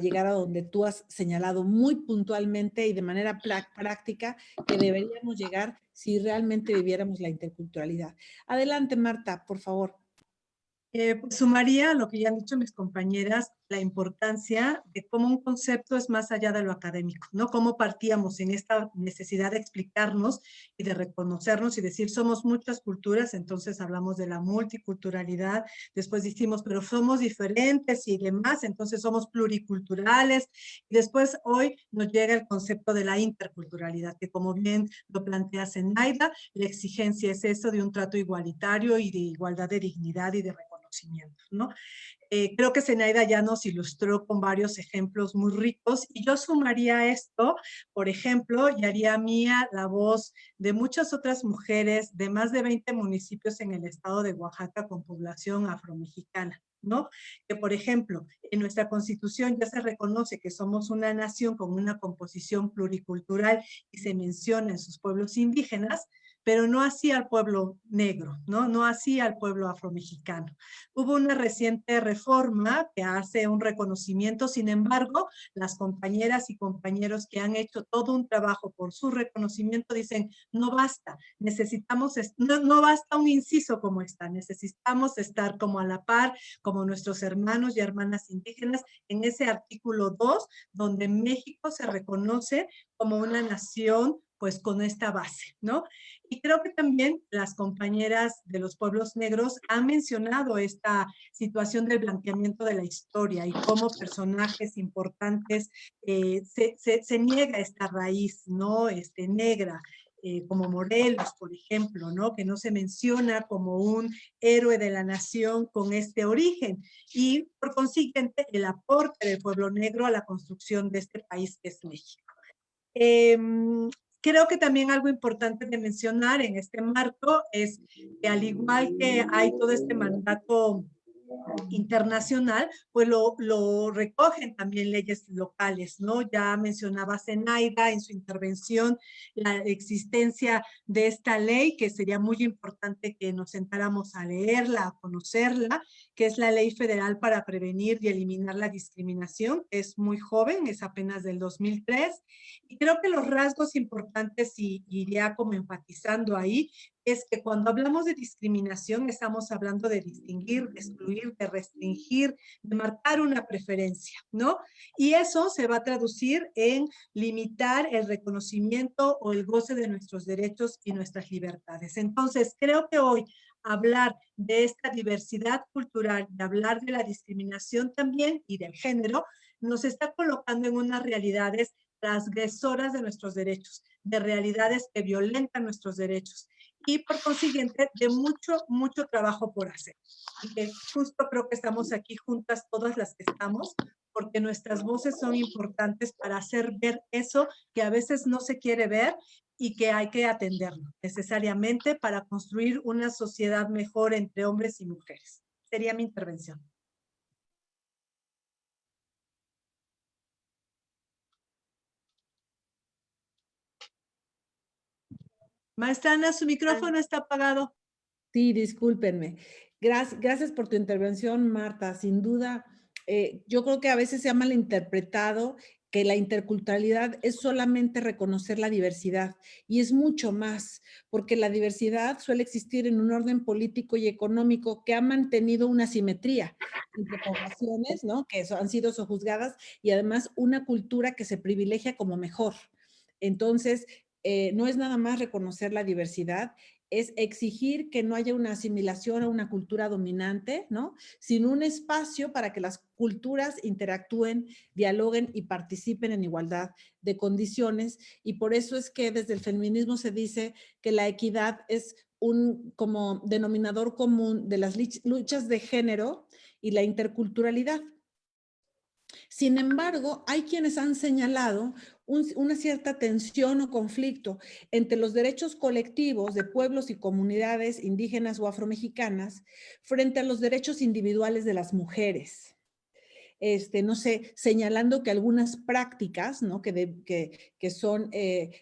Speaker 3: llegar a donde tú has señalado muy puntualmente y de manera práctica que deberíamos llegar si realmente viviéramos la interculturalidad. Adelante, Marta, por favor.
Speaker 4: Pues sumaría a lo que ya han dicho mis compañeras, la importancia de cómo un concepto es más allá de lo académico, ¿no? Cómo partíamos en esta necesidad de explicarnos y de reconocernos y decir, somos muchas culturas, entonces hablamos de la multiculturalidad, después decimos, pero somos diferentes y demás, entonces somos pluriculturales, y después hoy nos llega el concepto de la interculturalidad, que como bien lo plantea Zenaida, la exigencia es eso de un trato igualitario y de igualdad de dignidad y de reconocimiento, ¿no? Creo que Zenaida ya nos ilustró con varios ejemplos muy ricos, y yo sumaría a esto, por ejemplo, y haría mía la voz de muchas otras mujeres de más de 20 municipios en el estado de Oaxaca con población afromexicana, ¿no? Que, por ejemplo, en nuestra Constitución ya se reconoce que somos una nación con una composición pluricultural y se menciona en sus pueblos indígenas, pero no así al pueblo negro, ¿no? No así al pueblo afromexicano. Hubo una reciente reforma que hace un reconocimiento, sin embargo, las compañeras y compañeros que han hecho todo un trabajo por su reconocimiento dicen, no basta, necesitamos, no basta un inciso como esta, necesitamos estar como a la par, como nuestros hermanos y hermanas indígenas, en ese artículo 2, donde México se reconoce como una nación pues con esta base, ¿no? Y creo que también las compañeras de los pueblos negros han mencionado esta situación del blanqueamiento de la historia y cómo personajes importantes se niega esta raíz, ¿no? Negra, como Morelos, por ejemplo, ¿no? Que no se menciona como un héroe de la nación con este origen. Y por consiguiente, el aporte del pueblo negro a la construcción de este país que es México. Creo que también algo importante de mencionar en este marco es que al igual que hay todo este mandato internacional, pues lo recogen también leyes locales, ¿no? Ya mencionaba Zenaida en su intervención la existencia de esta ley, que sería muy importante que nos sentáramos a leerla, a conocerla, que es la Ley Federal para Prevenir y Eliminar la Discriminación, que es muy joven, es apenas del 2003, y creo que los rasgos importantes, y iría como enfatizando ahí, es que cuando hablamos de discriminación estamos hablando de distinguir, de excluir, de restringir, de marcar una preferencia, ¿no? Y eso se va a traducir en limitar el reconocimiento o el goce de nuestros derechos y nuestras libertades. Entonces, creo que hoy hablar de esta diversidad cultural, de hablar de la discriminación también y del género, nos está colocando en unas realidades transgresoras de nuestros derechos, de realidades que violentan nuestros derechos y por consiguiente de mucho trabajo por hacer. Y que justo creo que estamos aquí juntas todas las que estamos, porque nuestras voces son importantes para hacer ver eso que a veces no se quiere ver y que hay que atenderlo necesariamente para construir una sociedad mejor entre hombres y mujeres. Sería mi intervención. Maestra Ana, su micrófono está apagado.
Speaker 3: Sí, discúlpenme. Gracias por tu intervención, Marta. Sin duda, yo creo que a veces se ha malinterpretado que la interculturalidad es solamente reconocer la diversidad y es mucho más, porque la diversidad suele existir en un orden político y económico que ha mantenido una simetría entre poblaciones, ¿no? Que han sido sojuzgadas y además una cultura que se privilegia como mejor. Entonces, no es nada más reconocer la diversidad, es exigir que no haya una asimilación a una cultura dominante, ¿no? Sino un espacio para que las culturas interactúen, dialoguen y participen en igualdad de condiciones. Y por eso es que desde el feminismo se dice que la equidad es un como denominador común de las luchas de género y la interculturalidad. Sin embargo, hay quienes han señalado una cierta tensión o conflicto entre los derechos colectivos de pueblos y comunidades indígenas o afromexicanas frente a los derechos individuales de las mujeres. No sé, señalando que algunas prácticas, ¿no? que son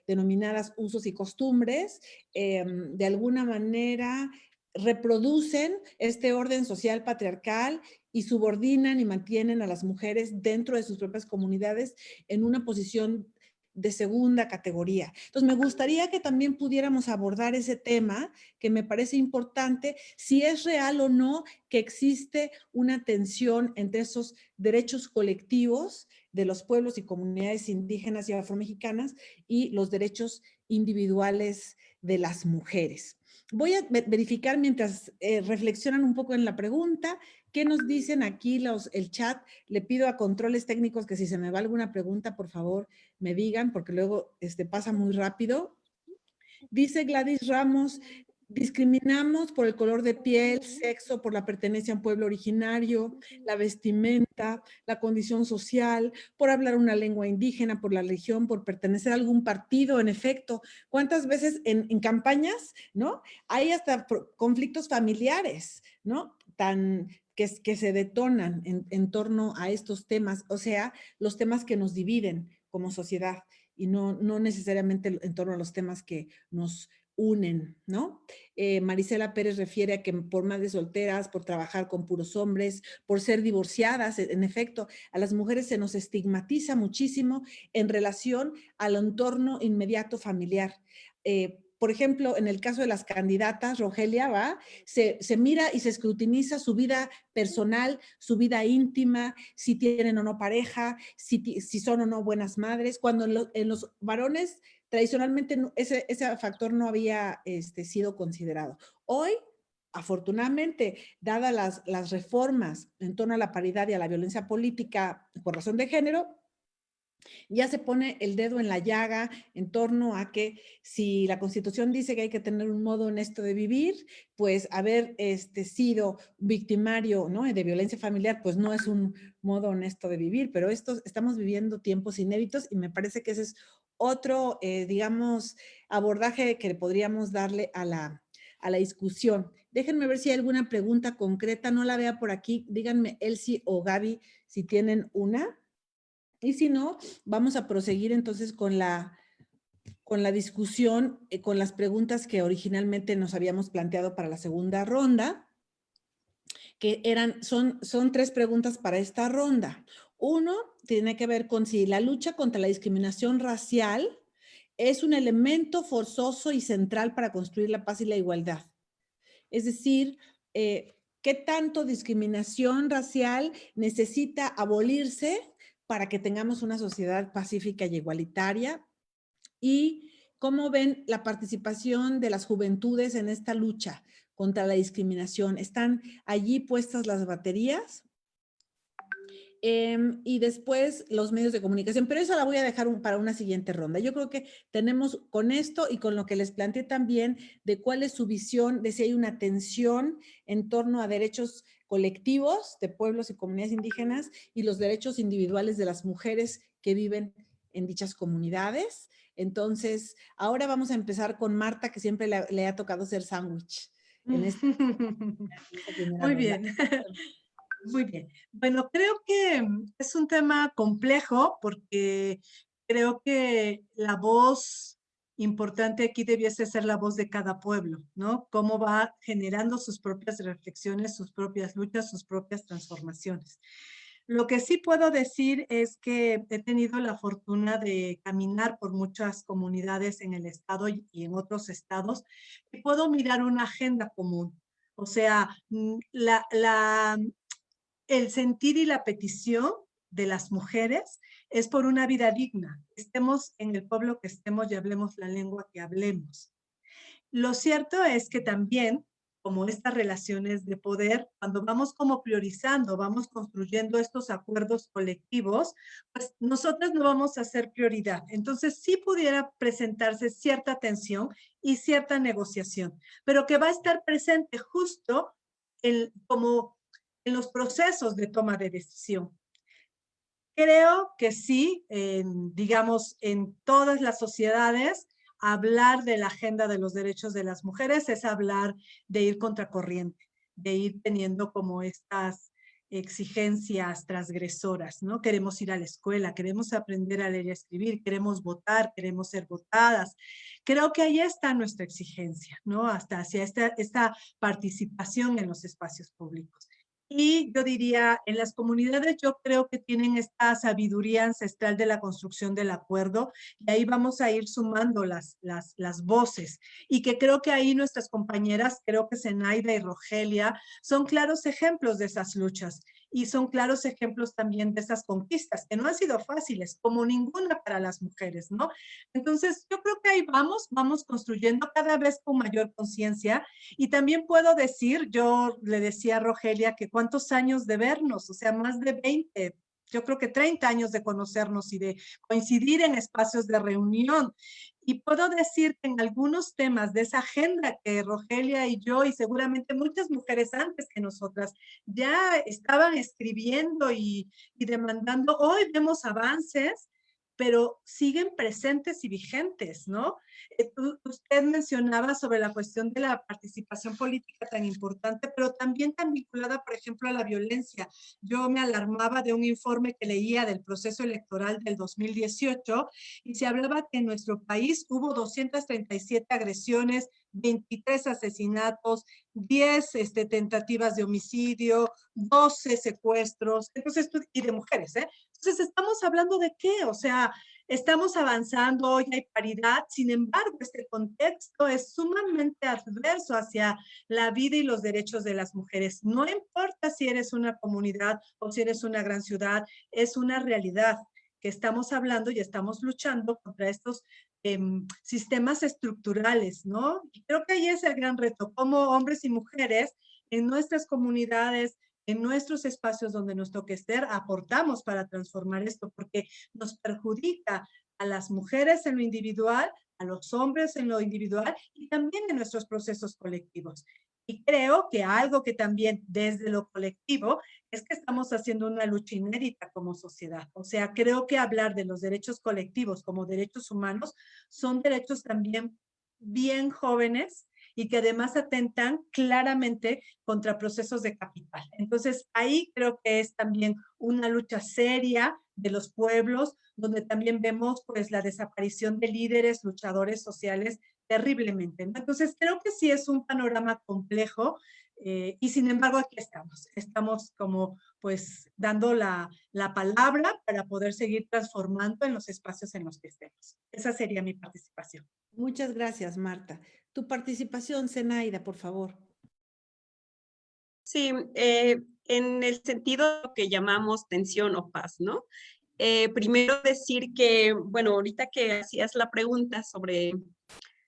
Speaker 3: denominadas usos y costumbres, de alguna manera reproducen este orden social patriarcal y subordinan y mantienen a las mujeres dentro de sus propias comunidades en una posición de segunda categoría. Entonces, me gustaría que también pudiéramos abordar ese tema, que me parece importante, si es real o no que existe una tensión entre esos derechos colectivos de los pueblos y comunidades indígenas y afromexicanas y los derechos individuales de las mujeres. Voy a verificar mientras reflexionan un poco en la pregunta. ¿Qué nos dicen aquí el chat? Le pido a controles técnicos que si se me va alguna pregunta, por favor, me digan, porque luego pasa muy rápido. Dice Gladys Ramos, discriminamos por el color de piel, sexo, por la pertenencia a un pueblo originario, la vestimenta, la condición social, por hablar una lengua indígena, por la religión, por pertenecer a algún partido, en efecto. ¿Cuántas veces en campañas, ¿no? Hay hasta conflictos familiares, ¿no? Que se detonan en torno a estos temas, o sea, los temas que nos dividen como sociedad y no necesariamente en torno a los temas que nos unen, ¿no? Marisela Pérez refiere a que por madres solteras, por trabajar con puros hombres, por ser divorciadas, en efecto, a las mujeres se nos estigmatiza muchísimo en relación al entorno inmediato familiar. Por ejemplo, en el caso de las candidatas, Rogelia, ¿va? Se mira y se escrutiniza su vida personal, su vida íntima, si tienen o no pareja, si son o no buenas madres, cuando en los varones tradicionalmente ese factor no había sido considerado. Hoy, afortunadamente, dadas las reformas en torno a la paridad y a la violencia política por razón de género, ya se pone el dedo en la llaga en torno a que si la Constitución dice que hay que tener un modo honesto de vivir, pues haber sido victimario, ¿no?, de violencia familiar, pues no es un modo honesto de vivir, pero estamos viviendo tiempos inéditos y me parece que ese es otro, digamos, abordaje que podríamos darle a la discusión. Déjenme ver si hay alguna pregunta concreta, no la vea por aquí, díganme Elsie o Gaby si tienen una. Y si no, vamos a proseguir entonces con la discusión, con las preguntas que originalmente nos habíamos planteado para la segunda ronda, que son 3 preguntas para esta ronda. Uno tiene que ver con si la lucha contra la discriminación racial es un elemento forzoso y central para construir la paz y la igualdad. Es decir, ¿qué tanto discriminación racial necesita abolirse para que tengamos una sociedad pacífica y igualitaria? ¿Y cómo ven la participación de las juventudes en esta lucha contra la discriminación? ¿Están allí puestas las baterías? Y después los medios de comunicación, pero eso la voy a dejar para una siguiente ronda. Yo creo que tenemos con esto y con lo que les planteé también de cuál es su visión, de si hay una tensión en torno a derechos colectivos de pueblos y comunidades indígenas y los derechos individuales de las mujeres que viven en dichas comunidades. Entonces, ahora vamos a empezar con Marta, que siempre le ha tocado ser sándwich en esta primera
Speaker 4: Muy
Speaker 3: ronda.
Speaker 4: bien. Muy bien. Bueno, creo que es un tema complejo porque creo que la voz importante aquí debiese ser la voz de cada pueblo, ¿no? Cómo va generando sus propias reflexiones, sus propias luchas, sus propias transformaciones. Lo que sí puedo decir es que he tenido la fortuna de caminar por muchas comunidades en el estado y en otros estados y puedo mirar una agenda común. O sea, el sentir y la petición de las mujeres es por una vida digna. Estemos en el pueblo que estemos y hablemos la lengua que hablemos. Lo cierto es que también, como estas relaciones de poder, cuando vamos como priorizando, vamos construyendo estos acuerdos colectivos, pues nosotros no vamos a ser prioridad. Entonces sí pudiera presentarse cierta tensión y cierta negociación, pero que va a estar presente justo como en los procesos de toma de decisión. Creo que sí, digamos, en todas las sociedades, hablar de la agenda de los derechos de las mujeres es hablar de ir contracorriente, de ir teniendo como estas exigencias transgresoras, ¿no? Queremos ir a la escuela, queremos aprender a leer y a escribir, queremos votar, queremos ser votadas. Creo que ahí está nuestra exigencia, ¿no? Hasta hacia esta participación en los espacios públicos. Y yo diría, en las comunidades yo creo que tienen esta sabiduría ancestral de la construcción del acuerdo y ahí vamos a ir sumando las voces. Y que creo que ahí nuestras compañeras, creo que Zenaida y Rogelia, son claros ejemplos de esas luchas y son claros ejemplos también de esas conquistas, que no han sido fáciles, como ninguna para las mujeres, ¿no? Entonces, yo creo que ahí vamos construyendo cada vez con mayor conciencia. Y también puedo decir, yo le decía a Rogelia que cuántos años de vernos, o sea, más de 20, yo creo que 30 años de conocernos y de coincidir en espacios de reunión. Y puedo decir que en algunos temas de esa agenda que Rogelia y yo, y seguramente muchas mujeres antes que nosotras, ya estaban escribiendo y demandando, hoy vemos avances, pero siguen presentes y vigentes, ¿no? Usted mencionaba sobre la cuestión de la participación política tan importante, pero también tan vinculada, por ejemplo, a la violencia. Yo me alarmaba de un informe que leía del proceso electoral del 2018 y se hablaba que en nuestro país hubo 237 agresiones, 23 asesinatos, 10 tentativas de homicidio, 12 secuestros, entonces, y de mujeres, ¿eh? Entonces, ¿estamos hablando de qué? O sea, estamos avanzando, hoy hay paridad, sin embargo, este contexto es sumamente adverso hacia la vida y los derechos de las mujeres. No importa si eres una comunidad o si eres una gran ciudad, es una realidad que estamos hablando y estamos luchando contra estos sistemas estructurales, ¿no? Y creo que ahí es el gran reto, como hombres y mujeres en nuestras comunidades, en nuestros espacios donde nos toque estar, aportamos para transformar esto, porque nos perjudica a las mujeres en lo individual, a los hombres en lo individual y también en nuestros procesos colectivos. Y creo que algo que también desde lo colectivo es que estamos haciendo una lucha inédita como sociedad. O sea, creo que hablar de los derechos colectivos como derechos humanos son derechos también bien jóvenes y que además atentan claramente contra procesos de capital. Entonces, ahí creo que es también una lucha seria de los pueblos, donde también vemos pues la desaparición de líderes, luchadores sociales terriblemente, ¿no? Entonces, creo que sí es un panorama complejo y sin embargo aquí estamos como pues dando la palabra para poder seguir transformando en los espacios en los que estemos. Esa sería mi participación.
Speaker 3: Muchas gracias, Marta. Tu participación, Zenaida, por favor.
Speaker 5: Sí, en el sentido que llamamos tensión o paz, ¿no? Primero decir que, bueno, ahorita que hacías la pregunta sobre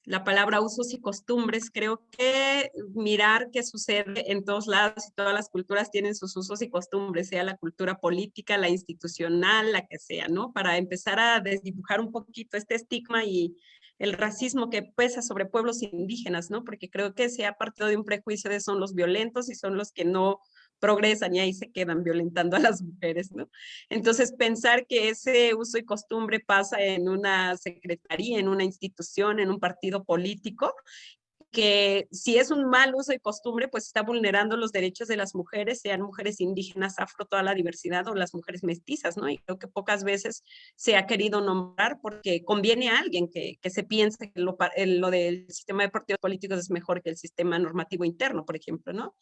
Speaker 5: la palabra usos y costumbres, creo que mirar qué sucede en todos lados y todas las culturas tienen sus usos y costumbres, sea la cultura política, la institucional, la que sea, ¿no? Para empezar a desdibujar un poquito este estigma y el racismo que pesa sobre pueblos indígenas, ¿no? Porque creo que se ha partido de un prejuicio de son los violentos y son los que no progresan y ahí se quedan violentando a las mujeres, ¿no? Entonces, pensar que ese uso y costumbre pasa en una secretaría, en una institución, en un partido político, que si es un mal uso y costumbre, pues está vulnerando los derechos de las mujeres, sean mujeres indígenas, afro, toda la diversidad, o las mujeres mestizas, ¿no? Y creo que pocas veces se ha querido nombrar porque conviene a alguien que se piense que lo del sistema de partidos políticos es mejor que el sistema normativo interno, por ejemplo, ¿no?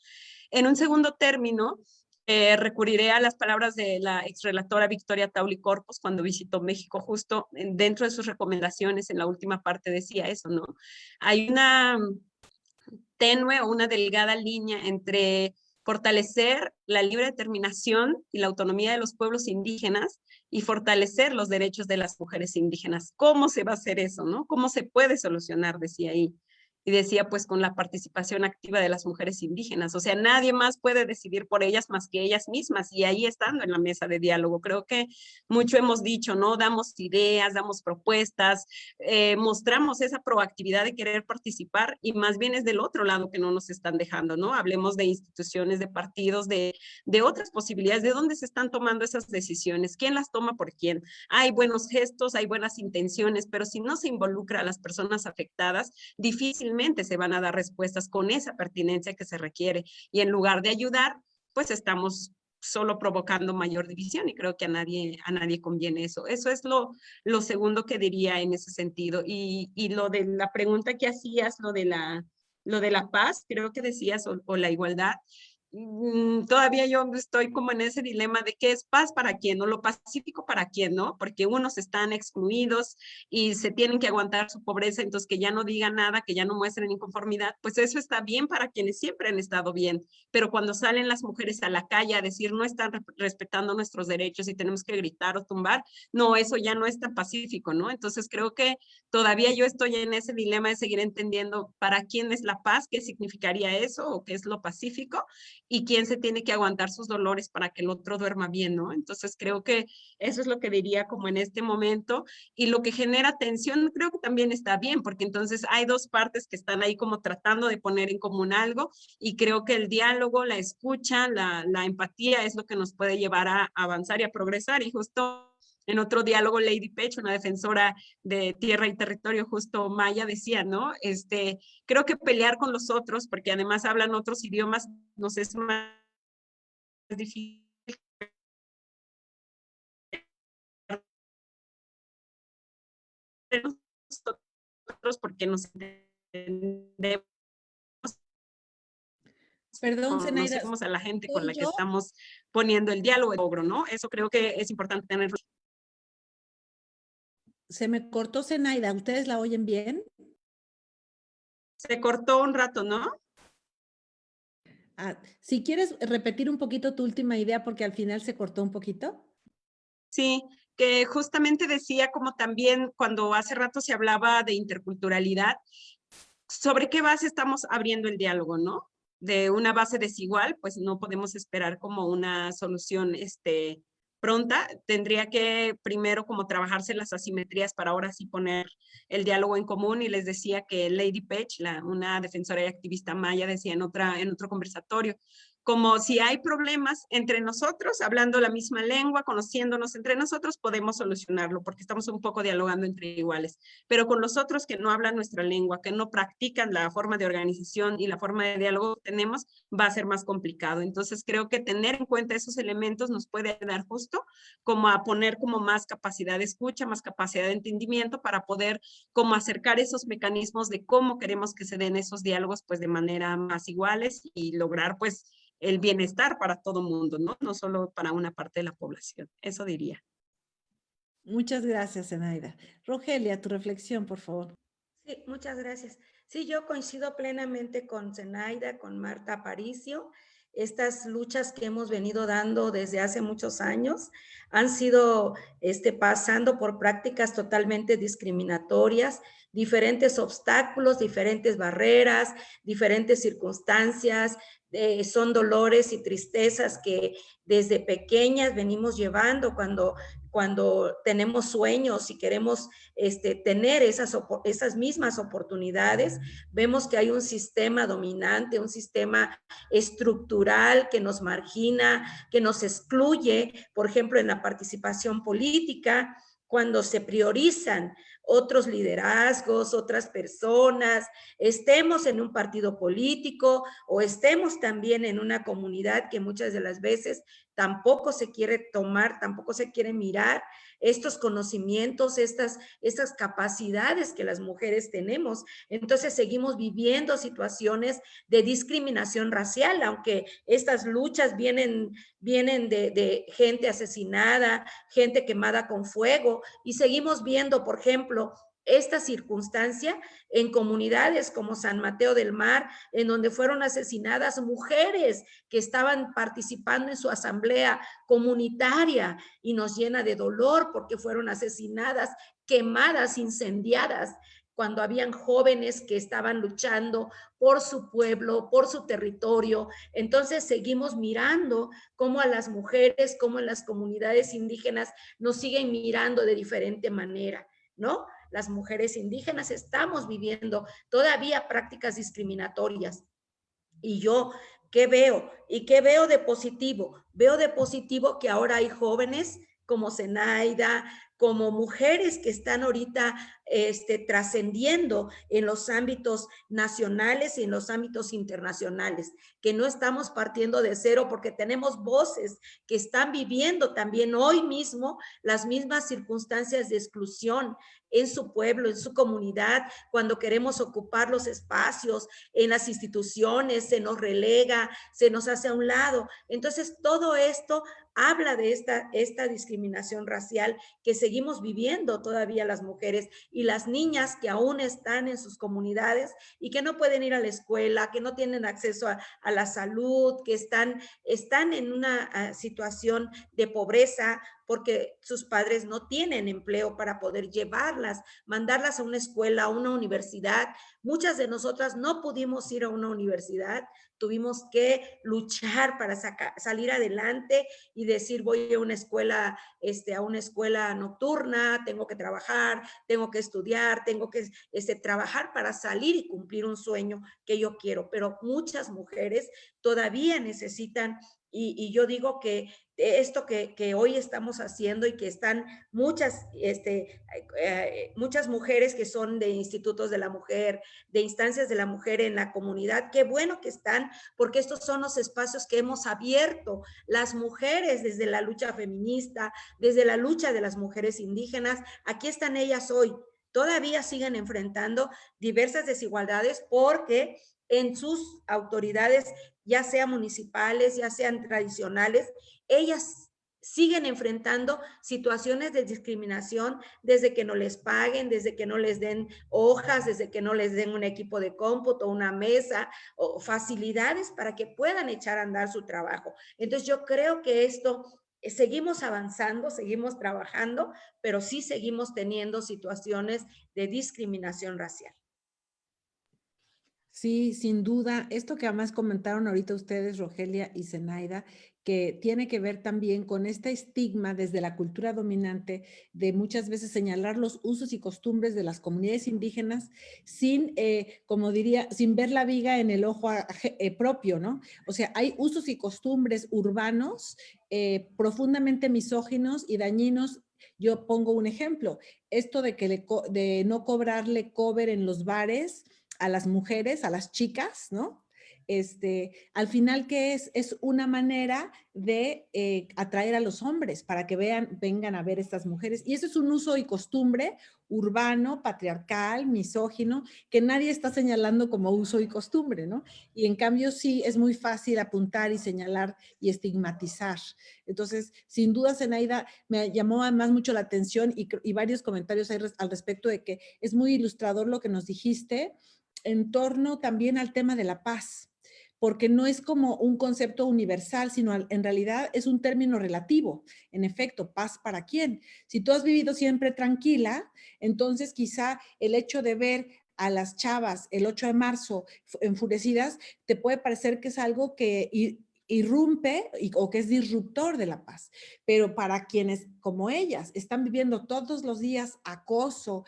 Speaker 5: En un segundo término, recurriré a las palabras de la exrelatora Victoria Tauli Corpus cuando visitó México, justo dentro de sus recomendaciones, en la última parte decía eso, ¿no? Hay una tenue o una delgada línea entre fortalecer la libre determinación y la autonomía de los pueblos indígenas y fortalecer los derechos de las mujeres indígenas. ¿Cómo se va a hacer eso, no? ¿Cómo se puede solucionar? Decía ahí. Y decía, pues, con la participación activa de las mujeres indígenas. O sea, nadie más puede decidir por ellas más que ellas mismas. Y ahí estando en la mesa de diálogo. Creo que mucho hemos dicho, ¿no? Damos ideas, damos propuestas, mostramos esa proactividad de querer participar y más bien es del otro lado que no nos están dejando, ¿no? Hablemos de instituciones, de partidos, de otras posibilidades, de dónde se están tomando esas decisiones, quién las toma por quién. Hay buenos gestos, hay buenas intenciones, pero si no se involucra a las personas afectadas, difícilmente se van a dar respuestas con esa pertinencia que se requiere. Y en lugar de ayudar, pues estamos solo provocando mayor división y creo que a nadie conviene eso. Eso es lo segundo que diría en ese sentido. Y lo de la pregunta que hacías, lo de la paz, creo que decías, o la igualdad, todavía yo estoy como en ese dilema de qué es paz para quién, o lo pacífico para quién, ¿no? Porque unos están excluidos y se tienen que aguantar su pobreza, entonces que ya no digan nada, que ya no muestren inconformidad, pues eso está bien para quienes siempre han estado bien, pero cuando salen las mujeres a la calle a decir no están respetando nuestros derechos y tenemos que gritar o tumbar, no, eso ya no es tan pacífico, ¿no? Entonces creo que todavía yo estoy en ese dilema de seguir entendiendo para quién es la paz, qué significaría eso o qué es lo pacífico y quién se tiene que aguantar sus dolores para que el otro duerma bien, ¿no? Entonces creo que eso es lo que diría como en este momento y lo que genera tensión creo que también está bien, porque entonces hay dos partes que están ahí como tratando de poner en común algo y creo que el diálogo, la escucha, la empatía es lo que nos puede llevar a avanzar y a progresar y justo en otro diálogo, Lady Pech, una defensora de tierra y territorio, justo maya, decía, ¿no? Creo que pelear con los otros, porque además hablan otros idiomas, nos es más difícil nosotros porque nos entendemos,
Speaker 3: Perdón, Zenaida.
Speaker 5: conocemos a la gente con
Speaker 3: ¿Soy
Speaker 5: la que
Speaker 3: yo?
Speaker 5: estamos poniendo el diálogo, ¿no? Eso creo que es importante tenerlo.
Speaker 3: Se me cortó Zenaida. ¿Ustedes la oyen bien?
Speaker 5: Se cortó un rato, ¿no?
Speaker 3: Si quieres repetir un poquito tu última idea, porque al final se cortó un poquito.
Speaker 5: Sí, que justamente decía como también cuando hace rato se hablaba de interculturalidad, ¿sobre qué base estamos abriendo el diálogo, no? De una base desigual, pues no podemos esperar como una solución pronta. Tendría que primero como trabajarse las asimetrías para ahora sí poner el diálogo en común. Y les decía que Lady Pech, una defensora y activista maya, decía en otro conversatorio, como si hay problemas entre nosotros, hablando la misma lengua, conociéndonos entre nosotros, podemos solucionarlo porque estamos un poco dialogando entre iguales. Pero con los otros que no hablan nuestra lengua, que no practican la forma de organización y la forma de diálogo que tenemos, va a ser más complicado. Entonces creo que tener en cuenta esos elementos nos puede dar justo como a poner como más capacidad de escucha, más capacidad de entendimiento para poder como acercar esos mecanismos de cómo queremos que se den esos diálogos pues de manera más iguales y lograr pues el bienestar para todo mundo, ¿no? No solo para una parte de la población. Eso diría.
Speaker 3: Muchas gracias, Zenaida. Rogelia, tu reflexión, por favor.
Speaker 6: Sí, muchas gracias. Sí, yo coincido plenamente con Zenaida, con Marta Aparicio. Estas luchas que hemos venido dando desde hace muchos años han sido pasando por prácticas totalmente discriminatorias, diferentes obstáculos, diferentes barreras, diferentes circunstancias, son dolores y tristezas que desde pequeñas venimos llevando cuando tenemos sueños y queremos tener esas mismas oportunidades. Vemos que hay un sistema dominante, un sistema estructural que nos margina, que nos excluye, por ejemplo, en la participación política, cuando se priorizan otros liderazgos, otras personas, estemos en un partido político o estemos también en una comunidad que muchas de las veces tampoco se quiere tomar, tampoco se quiere mirar estos conocimientos, estas capacidades que las mujeres tenemos. Entonces seguimos viviendo situaciones de discriminación racial, aunque estas luchas vienen de gente asesinada, gente quemada con fuego, y seguimos viendo, por ejemplo, esta circunstancia en comunidades como San Mateo del Mar, en donde fueron asesinadas mujeres que estaban participando en su asamblea comunitaria, y nos llena de dolor porque fueron asesinadas, quemadas, incendiadas, cuando habían jóvenes que estaban luchando por su pueblo, por su territorio. Entonces seguimos mirando cómo a las mujeres, cómo en las comunidades indígenas nos siguen mirando de diferente manera, ¿no? Las mujeres indígenas estamos viviendo todavía prácticas discriminatorias. Y yo, ¿qué veo? ¿Y qué veo de positivo? Veo de positivo que ahora hay jóvenes como Zenaida, como mujeres que están ahorita trascendiendo en los ámbitos nacionales y en los ámbitos internacionales, que no estamos partiendo de cero porque tenemos voces que están viviendo también hoy mismo las mismas circunstancias de exclusión en su pueblo, en su comunidad, cuando queremos ocupar los espacios en las instituciones, se nos relega, se nos hace a un lado. Entonces, todo esto habla de esta discriminación racial que seguimos viviendo todavía las mujeres y las niñas que aún están en sus comunidades y que no pueden ir a la escuela, que no tienen acceso a la salud, que están en una situación de pobreza porque sus padres no tienen empleo para poder llevarlas, mandarlas a una escuela, a una universidad. Muchas de nosotras no pudimos ir a una universidad, tuvimos que luchar para salir adelante y decir voy a una escuela nocturna, tengo que trabajar, tengo que estudiar, tengo que trabajar para salir y cumplir un sueño que yo quiero. Pero muchas mujeres todavía necesitan, y yo digo que esto que hoy estamos haciendo y que están muchas mujeres que son de institutos de la mujer, de instancias de la mujer en la comunidad, qué bueno que están, porque estos son los espacios que hemos abierto las mujeres desde la lucha feminista, desde la lucha de las mujeres indígenas. Aquí están ellas hoy. Todavía siguen enfrentando diversas desigualdades porque en sus autoridades, ya sean municipales, ya sean tradicionales, ellas siguen enfrentando situaciones de discriminación desde que no les paguen, desde que no les den hojas, desde que no les den un equipo de cómputo, una mesa o facilidades para que puedan echar a andar su trabajo. Entonces yo creo que esto seguimos avanzando, seguimos trabajando, pero sí seguimos teniendo situaciones de discriminación racial.
Speaker 3: Sí, sin duda. Esto que además comentaron ahorita ustedes, Rogelia y Zenaida, que tiene que ver también con este estigma desde la cultura dominante de muchas veces señalar los usos y costumbres de las comunidades indígenas sin, como diría, sin ver la viga en el ojo propio, ¿no? O sea, hay usos y costumbres urbanos profundamente misóginos y dañinos. Yo pongo un ejemplo, esto de que de no cobrarle cover en los bares a las mujeres, a las chicas, ¿no? Al final, ¿qué es? Es una manera de atraer a los hombres para que vengan a ver estas mujeres. Y eso es un uso y costumbre urbano, patriarcal, misógino, que nadie está señalando como uso y costumbre, ¿no? Y en cambio sí es muy fácil apuntar y señalar y estigmatizar. Entonces, sin duda, Zenaida, me llamó además mucho la atención y varios comentarios al respecto de que es muy ilustrador lo que nos dijiste en torno también al tema de la paz, porque no es como un concepto universal, sino en realidad es un término relativo. En efecto, ¿paz para quién? Si tú has vivido siempre tranquila, entonces quizá el hecho de ver a las chavas el 8 de marzo enfurecidas, te puede parecer que es algo que irrumpe o que es disruptor de la paz. Pero para quienes como ellas están viviendo todos los días acoso,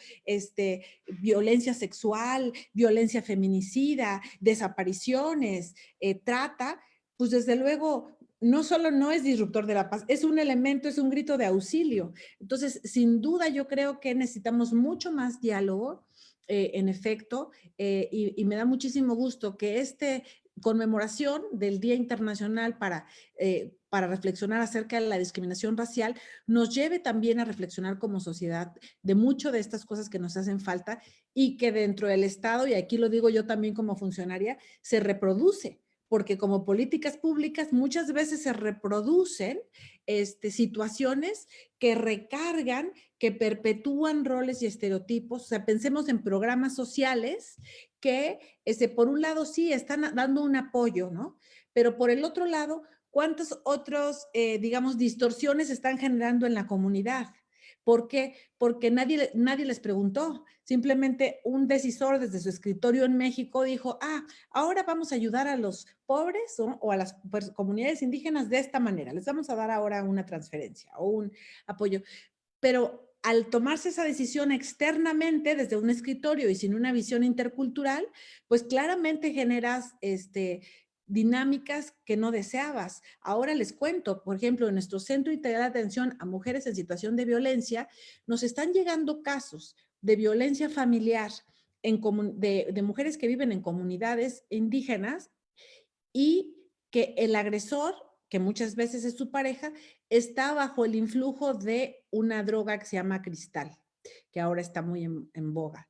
Speaker 3: violencia sexual, violencia feminicida, desapariciones, trata, pues desde luego no solo no es disruptor de la paz, es un elemento, es un grito de auxilio. Entonces, sin duda yo creo que necesitamos mucho más diálogo, en efecto, y me da muchísimo gusto que conmemoración del Día Internacional para reflexionar acerca de la discriminación racial nos lleve también a reflexionar como sociedad de mucho de estas cosas que nos hacen falta y que dentro del Estado, y aquí lo digo yo también como funcionaria, se reproduce, porque como políticas públicas muchas veces se reproducen situaciones que recargan, que perpetúan roles y estereotipos. O sea, pensemos en programas sociales que por un lado sí están dando un apoyo, ¿no? Pero por el otro lado, ¿cuántos otros, digamos, distorsiones están generando en la comunidad? ¿Por qué? Porque nadie les preguntó. Simplemente un decisor desde su escritorio en México dijo, ahora vamos a ayudar a los pobres, ¿no? O a las comunidades indígenas de esta manera. Les vamos a dar ahora una transferencia o un apoyo. Pero al tomarse esa decisión externamente desde un escritorio y sin una visión intercultural, pues claramente generas dinámicas que no deseabas. Ahora les cuento, por ejemplo, en nuestro Centro Integral de Atención a Mujeres en Situación de Violencia, nos están llegando casos de violencia familiar de mujeres que viven en comunidades indígenas y que el agresor, que muchas veces es su pareja, está bajo el influjo de una droga que se llama cristal, que ahora está muy en boga.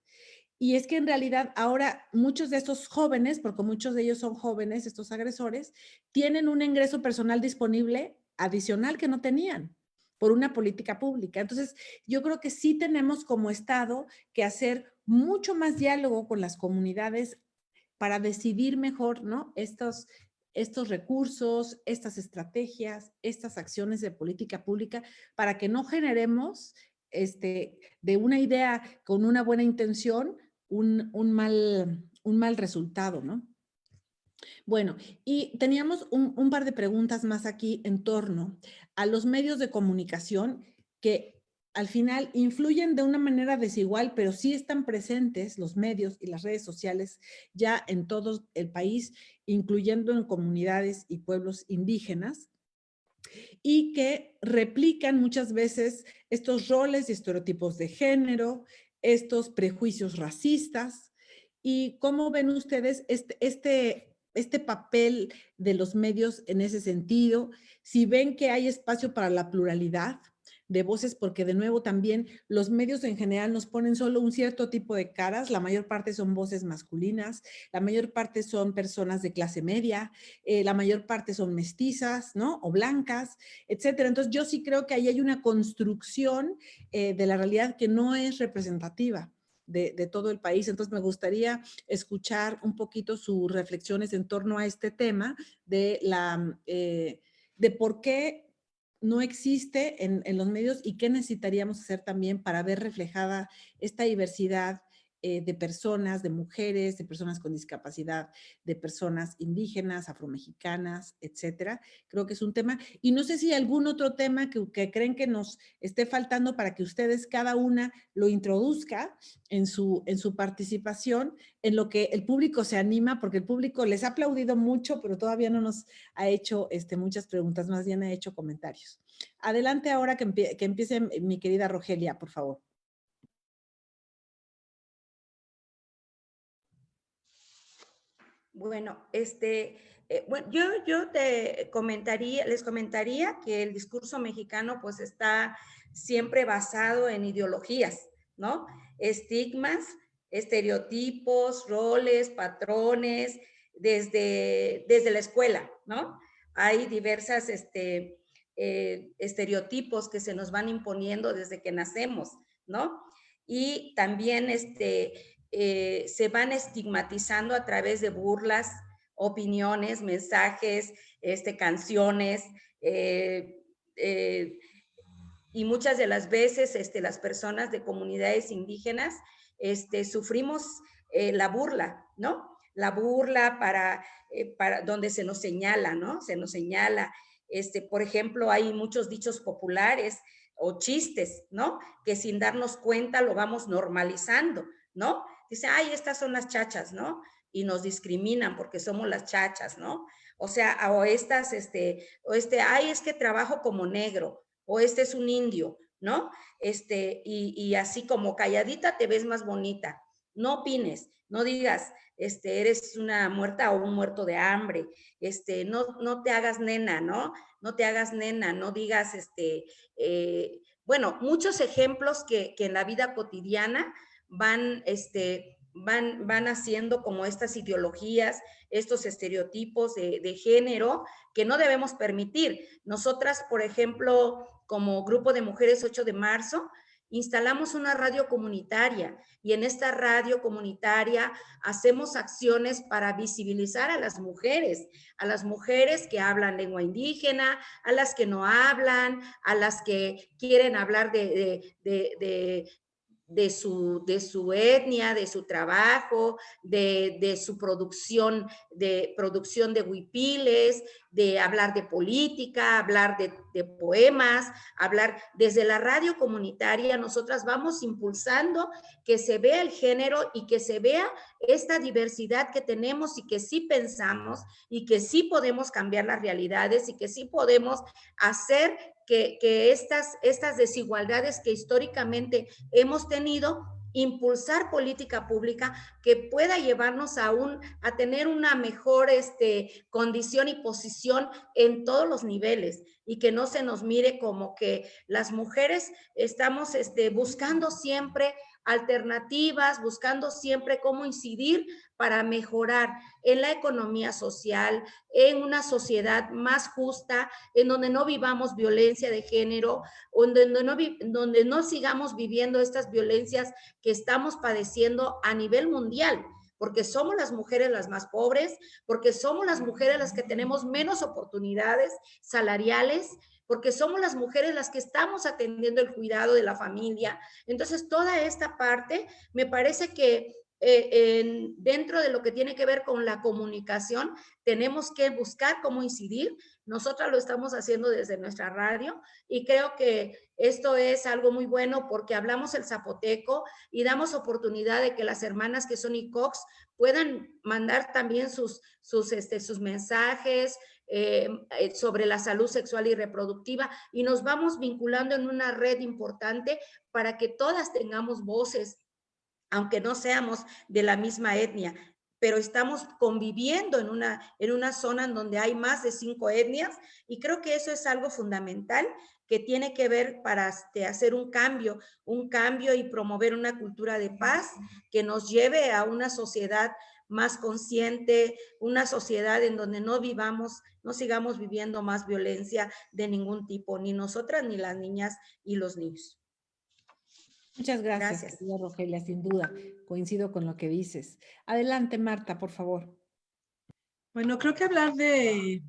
Speaker 3: Y es que en realidad ahora muchos de estos jóvenes, porque muchos de ellos son jóvenes, estos agresores, tienen un ingreso personal disponible adicional que no tenían por una política pública. Entonces, yo creo que sí tenemos como Estado que hacer mucho más diálogo con las comunidades para decidir mejor, ¿no? Estos recursos, estas estrategias, estas acciones de política pública, para que no generemos de una idea con una buena intención un mal resultado, ¿no? Bueno, y teníamos un par de preguntas más aquí en torno a los medios de comunicación que al final influyen de una manera desigual, pero sí están presentes los medios y las redes sociales ya en todo el país, incluyendo en comunidades y pueblos indígenas, y que replican muchas veces estos roles y estereotipos de género, estos prejuicios racistas. ¿Y cómo ven ustedes este papel de los medios en ese sentido? Si ven que hay espacio para la pluralidad de voces, porque de nuevo también los medios en general nos ponen solo un cierto tipo de caras, la mayor parte son voces masculinas, la mayor parte son personas de clase media, la mayor parte son mestizas, ¿no? O blancas, etcétera. Entonces yo sí creo que ahí hay una construcción de la realidad que no es representativa de todo el país. Entonces me gustaría escuchar un poquito sus reflexiones en torno a este tema de por qué no existe en los medios y qué necesitaríamos hacer también para ver reflejada esta diversidad de personas, de mujeres, de personas con discapacidad, de personas indígenas, afromexicanas, etcétera. Creo que es un tema. Y no sé si hay algún otro tema que creen que nos esté faltando para que ustedes cada una lo introduzca en su participación, en lo que el público se anima, porque el público les ha aplaudido mucho, pero todavía no nos ha hecho muchas preguntas, más bien ha hecho comentarios. Adelante ahora que empiece mi querida Rogelia, por favor.
Speaker 6: Bueno, bueno, yo les comentaría que el discurso mexicano pues está siempre basado en ideologías, ¿no? Estigmas, estereotipos, roles, patrones, desde la escuela, ¿no? Hay diversas estereotipos que se nos van imponiendo desde que nacemos, ¿no? Y también se van estigmatizando a través de burlas, opiniones, mensajes, canciones, y muchas de las veces las personas de comunidades indígenas sufrimos la burla, ¿no? La burla para donde se nos señala, ¿no? Se nos señala, por ejemplo, hay muchos dichos populares o chistes, ¿no? Que sin darnos cuenta lo vamos normalizando, ¿no? Dice, ay, estas son las chachas, ¿no? Y nos discriminan porque somos las chachas, ¿no? O sea, o ay, es que trabajo como negro, o este es un indio, ¿no? Y así como calladita te ves más bonita. No opines, no digas, eres una muerta o un muerto de hambre, no te hagas nena, ¿no? No te hagas nena, no digas, bueno, muchos ejemplos que en la vida cotidiana van haciendo como estas ideologías, estos estereotipos de género que no debemos permitir. Nosotras, por ejemplo, como Grupo de Mujeres 8 de Marzo, instalamos una radio comunitaria y en esta radio comunitaria hacemos acciones para visibilizar a las mujeres que hablan lengua indígena, a las que no hablan, a las que quieren hablar de su etnia, de su trabajo, de su producción de huipiles, de hablar de política, hablar de poemas, hablar desde la radio comunitaria. Nosotras vamos impulsando que se vea el género y que se vea esta diversidad que tenemos y que sí pensamos y que sí podemos cambiar las realidades y que sí podemos hacer que estas desigualdades que históricamente hemos tenido, impulsar política pública que pueda llevarnos a tener una mejor condición y posición en todos los niveles y que no se nos mire como que las mujeres estamos buscando siempre alternativas, buscando siempre cómo incidir para mejorar en la economía social, en una sociedad más justa, en donde no vivamos violencia de género, donde no sigamos viviendo estas violencias que estamos padeciendo a nivel mundial, porque somos las mujeres las más pobres, porque somos las mujeres las que tenemos menos oportunidades salariales, porque somos las mujeres las que estamos atendiendo el cuidado de la familia. Entonces, toda esta parte me parece que dentro de lo que tiene que ver con la comunicación, tenemos que buscar cómo incidir. Nosotras lo estamos haciendo desde nuestra radio y creo que esto es algo muy bueno porque hablamos el zapoteco y damos oportunidad de que las hermanas que son ICOX puedan mandar también sus mensajes sobre la salud sexual y reproductiva, y nos vamos vinculando en una red importante para que todas tengamos voces, aunque no seamos de la misma etnia, pero estamos conviviendo en una zona en donde hay más de 5 etnias, y creo que eso es algo fundamental que tiene que ver para hacer un cambio y promover una cultura de paz que nos lleve a una sociedad más consciente, una sociedad en donde no sigamos viviendo más violencia de ningún tipo, ni nosotras, ni las niñas y los niños.
Speaker 3: Muchas gracias,
Speaker 6: Gracias.
Speaker 3: querida Rogelia, sin duda, coincido con lo que dices. Adelante, Marta, por favor.
Speaker 4: Bueno, creo que hablar de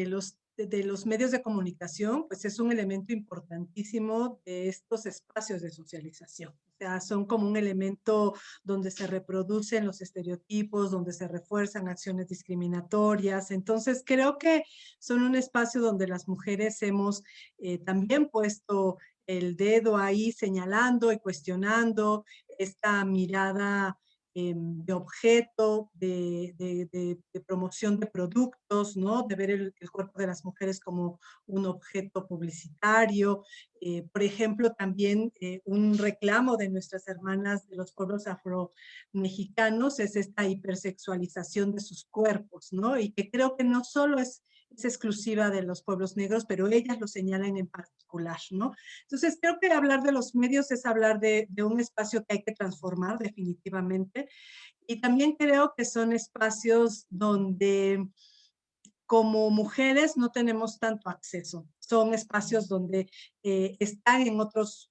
Speaker 4: los medios de comunicación, pues es un elemento importantísimo de estos espacios de socialización. O sea, son como un elemento donde se reproducen los estereotipos, donde se refuerzan acciones discriminatorias. Entonces, creo que son un espacio donde las mujeres hemos también puesto el dedo ahí señalando y cuestionando esta mirada de objeto, de promoción de productos, ¿no? De ver el cuerpo de las mujeres como un objeto publicitario. Por ejemplo, también un reclamo de nuestras hermanas de los pueblos afro-mexicanos es esta hipersexualización de sus cuerpos, ¿no? Y que creo que no solo es exclusiva de los pueblos negros, pero ellas lo señalan en particular, ¿no? Entonces, creo que hablar de los medios es hablar de un espacio que hay que transformar definitivamente, y también creo que son espacios donde como mujeres no tenemos tanto acceso. Son espacios donde están en otros,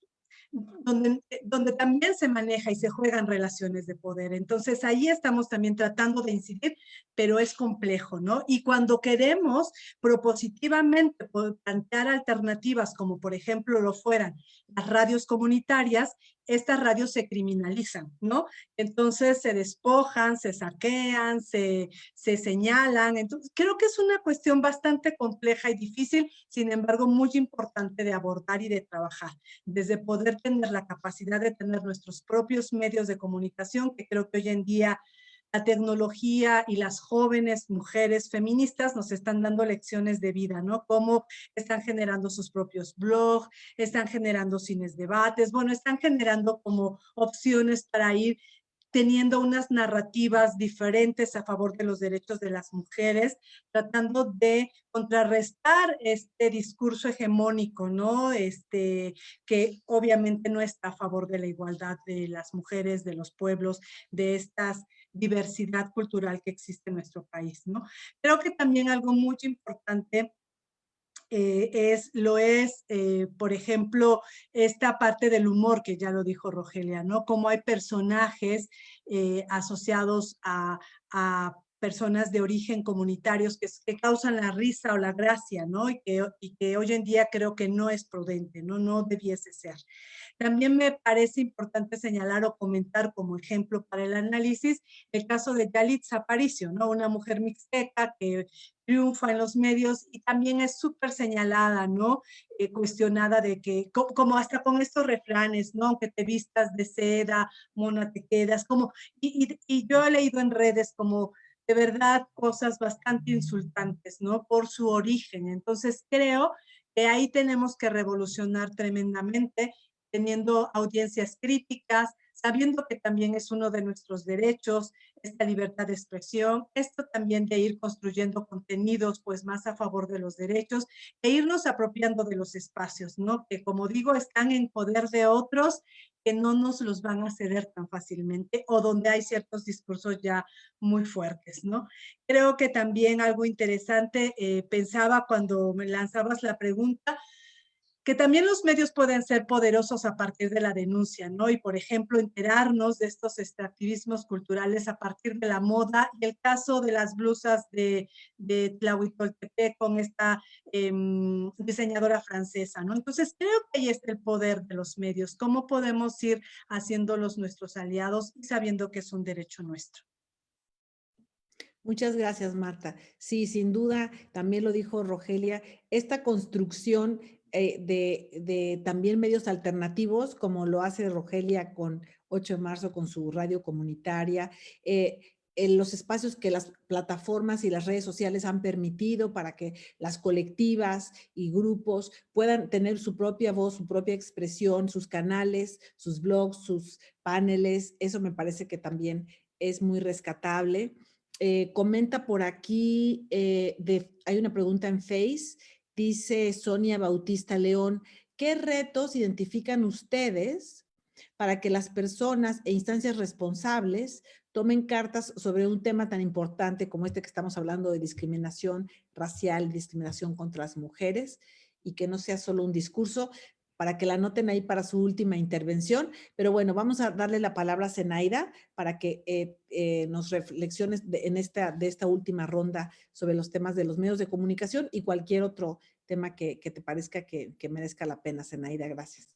Speaker 4: donde también se maneja y se juegan relaciones de poder. Entonces, ahí estamos también tratando de incidir, pero es complejo, ¿no? Y cuando queremos propositivamente plantear alternativas, como por ejemplo lo fueran las radios comunitarias, estas radios se criminalizan, ¿no? Entonces se despojan, se saquean, se señalan. Entonces, creo que es una cuestión bastante compleja y difícil, sin embargo, muy importante de abordar y de trabajar, desde poder tener la capacidad de tener nuestros propios medios de comunicación, que creo que hoy en día la tecnología y las jóvenes mujeres feministas nos están dando lecciones de vida, ¿no? Cómo están generando sus propios blogs, están generando cines debates, bueno, están generando como opciones para ir teniendo unas narrativas diferentes a favor de los derechos de las mujeres, tratando de contrarrestar este discurso hegemónico, ¿no? Que obviamente no está a favor de la igualdad de las mujeres, de los pueblos, de esta diversidad cultural que existe en nuestro país, ¿no? Creo que también algo muy importante por ejemplo, esta parte del humor que ya lo dijo Rogelia, ¿no? Cómo hay personajes asociados a personas de origen comunitarios que causan la risa o la gracia, ¿no? Y que hoy en día creo que no es prudente, ¿no? No debiese ser. También me parece importante señalar o comentar como ejemplo para el análisis el caso de Yalitza Aparicio, ¿no? Una mujer mixteca que triunfa en los medios y también es súper señalada, ¿no? Cuestionada de que, como hasta con estos refranes, ¿no? Aunque te vistas de seda, mona te quedas, y yo he leído en redes como de verdad cosas bastante insultantes, ¿no? Por su origen. Entonces creo que ahí tenemos que revolucionar tremendamente, teniendo audiencias críticas, sabiendo que también es uno de nuestros derechos, esta libertad de expresión, esto también de ir construyendo contenidos pues más a favor de los derechos e irnos apropiando de los espacios, ¿no? Que como digo, están en poder de otros que no nos los van a ceder tan fácilmente o donde hay ciertos discursos ya muy fuertes, ¿no? Creo que también algo interesante, pensaba cuando me lanzabas la pregunta, que también los medios pueden ser poderosos a partir de la denuncia, ¿no? Y, por ejemplo, enterarnos de estos activismos culturales a partir de la moda, y el caso de las blusas de Tlahuitoltepec con esta diseñadora francesa, ¿no? Entonces, creo que ahí está el poder de los medios, cómo podemos ir haciéndolos nuestros aliados y sabiendo que es un derecho nuestro.
Speaker 3: Muchas gracias, Marta. Sí, sin duda, también lo dijo Rogelia, esta construcción de también medios alternativos, como lo hace Rogelia con 8 de marzo, con su radio comunitaria, en los espacios que las plataformas y las redes sociales han permitido para que las colectivas y grupos puedan tener su propia voz, su propia expresión, sus canales, sus blogs, sus paneles. Eso me parece que también es muy rescatable. Comenta por aquí, hay una pregunta en Face, dice Sonia Bautista León, ¿qué retos identifican ustedes para que las personas e instancias responsables tomen cartas sobre un tema tan importante como este que estamos hablando de discriminación racial, discriminación contra las mujeres, y que no sea solo un discurso? Para que la anoten ahí para su última intervención. Pero bueno, vamos a darle la palabra a Zenaida para que nos reflexiones de esta última ronda sobre los temas de los medios de comunicación y cualquier otro tema que te parezca que merezca la pena, Zenaida. Gracias.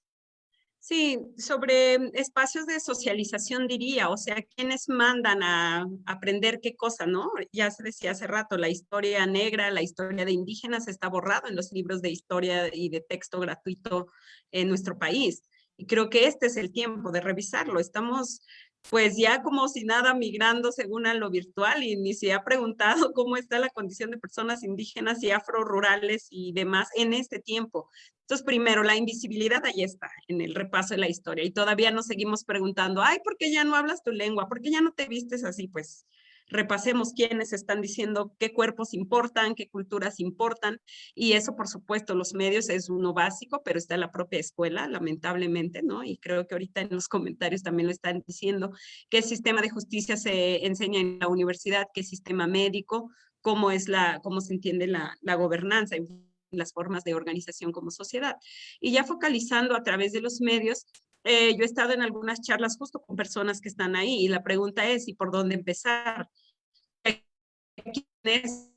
Speaker 5: Sí, sobre espacios de socialización diría, o sea, ¿quiénes mandan a aprender qué cosa, no? Ya se decía hace rato, la historia negra, la historia de indígenas está borrado en los libros de historia y de texto gratuito en nuestro país. Y creo que este es el tiempo de revisarlo. Estamos pues ya como si nada migrando según a lo virtual y ni se ha preguntado cómo está la condición de personas indígenas y afro-rurales y demás en este tiempo. Entonces, primero, la invisibilidad ahí está, en el repaso de la historia. Y todavía nos seguimos preguntando, ay, ¿por qué ya no hablas tu lengua? ¿Por qué ya no te vistes así? Pues repasemos quiénes están diciendo qué cuerpos importan, qué culturas importan. Y eso, por supuesto, los medios es uno básico, pero está en la propia escuela, lamentablemente, ¿no? Y creo que ahorita en los comentarios también lo están diciendo, qué sistema de justicia se enseña en la universidad, qué sistema médico, cómo se entiende la gobernanza, las formas de organización como sociedad. Y ya focalizando a través de los medios, yo he estado en algunas charlas justo con personas que están ahí y la pregunta es, ¿y por dónde empezar? ¿Quién es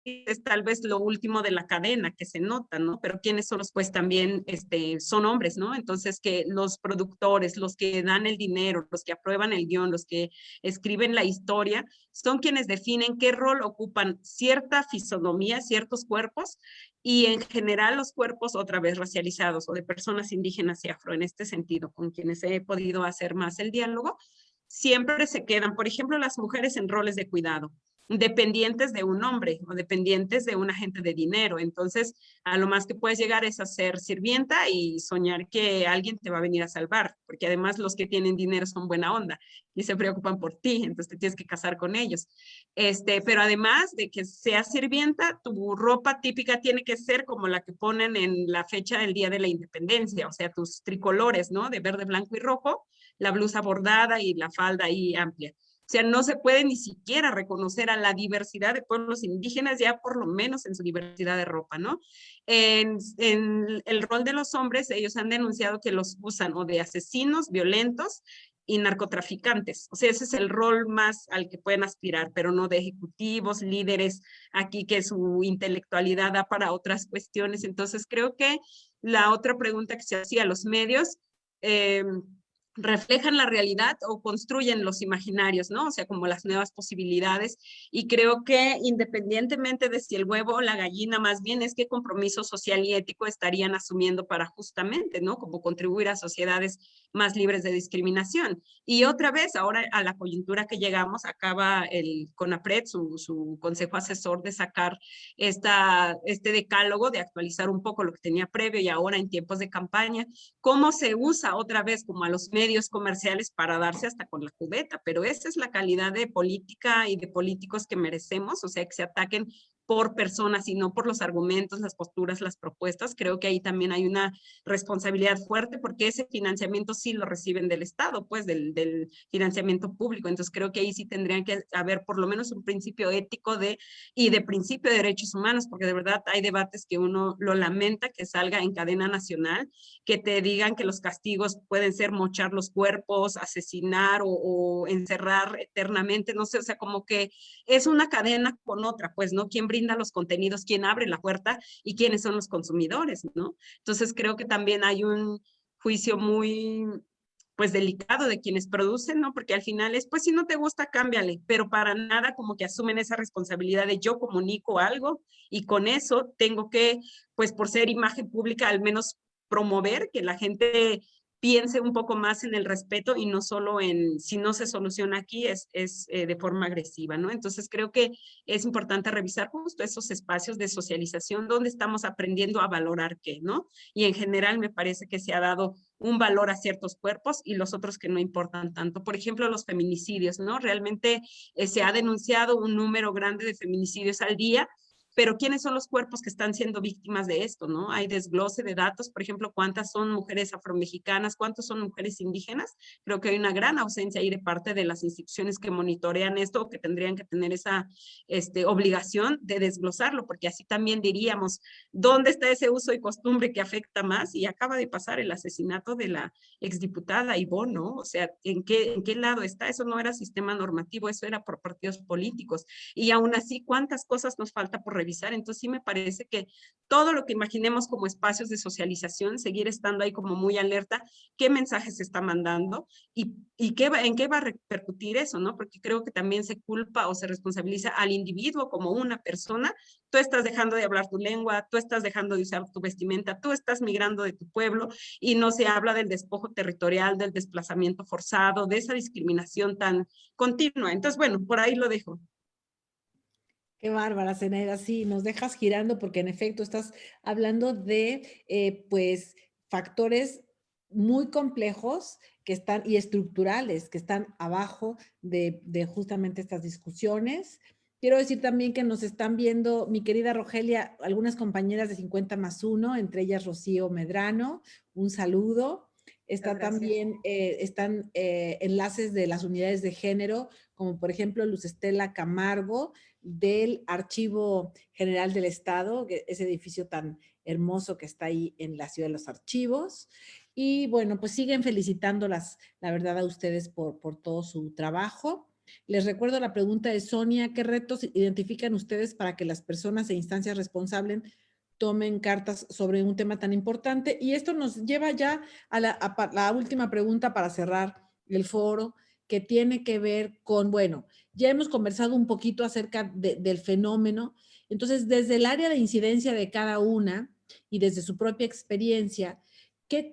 Speaker 5: es tal vez lo último de la cadena que se nota, ¿no? Pero ¿quiénes son los? Pues también son hombres, ¿no? Entonces que los productores, los que dan el dinero, los que aprueban el guión, los que escriben la historia, son quienes definen qué rol ocupan cierta fisonomía, ciertos cuerpos, y en general los cuerpos otra vez racializados o de personas indígenas y afro, en este sentido, con quienes he podido hacer más el diálogo, siempre se quedan, por ejemplo, las mujeres en roles de cuidado, dependientes de un hombre o dependientes de un agente de dinero. Entonces, a lo más que puedes llegar es a ser sirvienta y soñar que alguien te va a venir a salvar, porque además los que tienen dinero son buena onda y se preocupan por ti, entonces te tienes que casar con ellos. Pero además de que seas sirvienta, tu ropa típica tiene que ser como la que ponen en la fecha del Día de la Independencia, o sea, tus tricolores, ¿no? De verde, blanco y rojo, la blusa bordada y la falda ahí amplia. O sea, no se puede ni siquiera reconocer a la diversidad de pueblos indígenas, ya por lo menos en su diversidad de ropa, ¿no? En el rol de los hombres, ellos han denunciado que los usan o de asesinos violentos y narcotraficantes. O sea, ese es el rol más al que pueden aspirar, pero no de ejecutivos, líderes, aquí que su intelectualidad da para otras cuestiones. Entonces, creo que la otra pregunta que se hacía a los medios, reflejan la realidad o construyen los imaginarios, ¿no? O sea, como las nuevas posibilidades. Y creo que independientemente de si el huevo o la gallina, más bien es qué compromiso social y ético estarían asumiendo para justamente, ¿no? Como contribuir a sociedades más libres de discriminación. Y otra vez, ahora a la coyuntura que llegamos, acaba el CONAPRED, su consejo asesor, de sacar este decálogo, de actualizar un poco lo que tenía previo y ahora en tiempos de campaña, cómo se usa otra vez como a los medios comerciales para darse hasta con la cubeta, pero esa es la calidad de política y de políticos que merecemos, o sea, que se ataquen por personas y no por los argumentos, las posturas, las propuestas. Creo que ahí también hay una responsabilidad fuerte porque ese financiamiento sí lo reciben del Estado, pues del financiamiento público. Entonces creo que ahí sí tendrían que haber por lo menos un principio ético y de principio de derechos humanos, porque de verdad hay debates que uno lo lamenta que salga en cadena nacional, que te digan que los castigos pueden ser mochar los cuerpos, asesinar o encerrar eternamente, no sé, o sea, como que es una cadena con otra, pues, ¿no? ¿Quién brinda los contenidos, quién abre la puerta y quiénes son los consumidores, ¿no? Entonces creo que también hay un juicio muy, pues, delicado de quienes producen, ¿no? Porque al final es, pues, si no te gusta, cámbiale, pero para nada como que asumen esa responsabilidad de yo comunico algo y con eso tengo que, pues, por ser imagen pública, al menos promover que la gente piense un poco más en el respeto y no solo en si no se soluciona aquí es de forma agresiva, ¿no? Entonces creo que es importante revisar justo esos espacios de socialización donde estamos aprendiendo a valorar qué, ¿no? Y en general me parece que se ha dado un valor a ciertos cuerpos y los otros que no importan tanto. Por ejemplo, los feminicidios, ¿no? Realmente se ha denunciado un número grande de feminicidios al día, pero ¿quiénes son los cuerpos que están siendo víctimas de esto, no? Hay desglose de datos, por ejemplo, ¿cuántas son mujeres afromexicanas? ¿Cuántas son mujeres indígenas? Creo que hay una gran ausencia ahí de parte de las instituciones que monitorean esto o que tendrían que tener esa obligación de desglosarlo, porque así también diríamos, ¿dónde está ese uso y costumbre que afecta más? Y acaba de pasar el asesinato de la exdiputada Ivonne, ¿no? O sea, ¿en qué lado está? Eso no era sistema normativo, eso era por partidos políticos. Y aún así, ¿cuántas cosas nos falta por revisar? Entonces sí me parece que todo lo que imaginemos como espacios de socialización, seguir estando ahí como muy alerta, qué mensajes se está mandando y en qué va a repercutir eso, ¿no? Porque creo que también se culpa o se responsabiliza al individuo como una persona. Tú estás dejando de hablar tu lengua, tú estás dejando de usar tu vestimenta, tú estás migrando de tu pueblo y no se habla del despojo territorial, del desplazamiento forzado, de esa discriminación tan continua. Entonces, bueno, por ahí lo dejo.
Speaker 3: Qué bárbara, Zenaida. Sí, nos dejas girando porque en efecto estás hablando de, pues, factores muy complejos que están y estructurales que están abajo de justamente estas discusiones. Quiero decir también que nos están viendo, mi querida Rogelia, algunas compañeras de 50+1, entre ellas Rocío Medrano, un saludo. Está también, están enlaces de las unidades de género, como por ejemplo Luz Estela Camargo, del Archivo General del Estado, ese edificio tan hermoso que está ahí en la Ciudad de los Archivos. Y bueno, pues siguen felicitándolas, la verdad, a ustedes por todo su trabajo. Les recuerdo la pregunta de Sonia: ¿qué retos identifican ustedes para que las personas e instancias responsables tomen cartas sobre un tema tan importante? Y esto nos lleva ya a la última pregunta para cerrar el foro, que tiene que ver con, bueno, ya hemos conversado un poquito acerca del fenómeno. Entonces, desde el área de incidencia de cada una y desde su propia experiencia,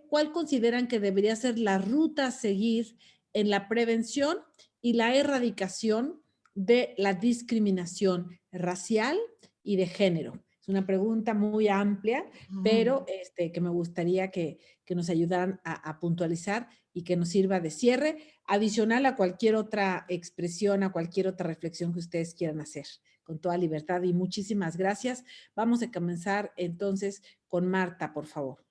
Speaker 3: ¿cuál consideran que debería ser la ruta a seguir en la prevención y la erradicación de la discriminación racial y de género? Es una pregunta muy amplia, pero que me gustaría que nos ayudaran a puntualizar y que nos sirva de cierre, adicional a cualquier otra expresión, a cualquier otra reflexión que ustedes quieran hacer, con toda libertad. Y muchísimas gracias. Vamos a comenzar entonces con Marta, por favor.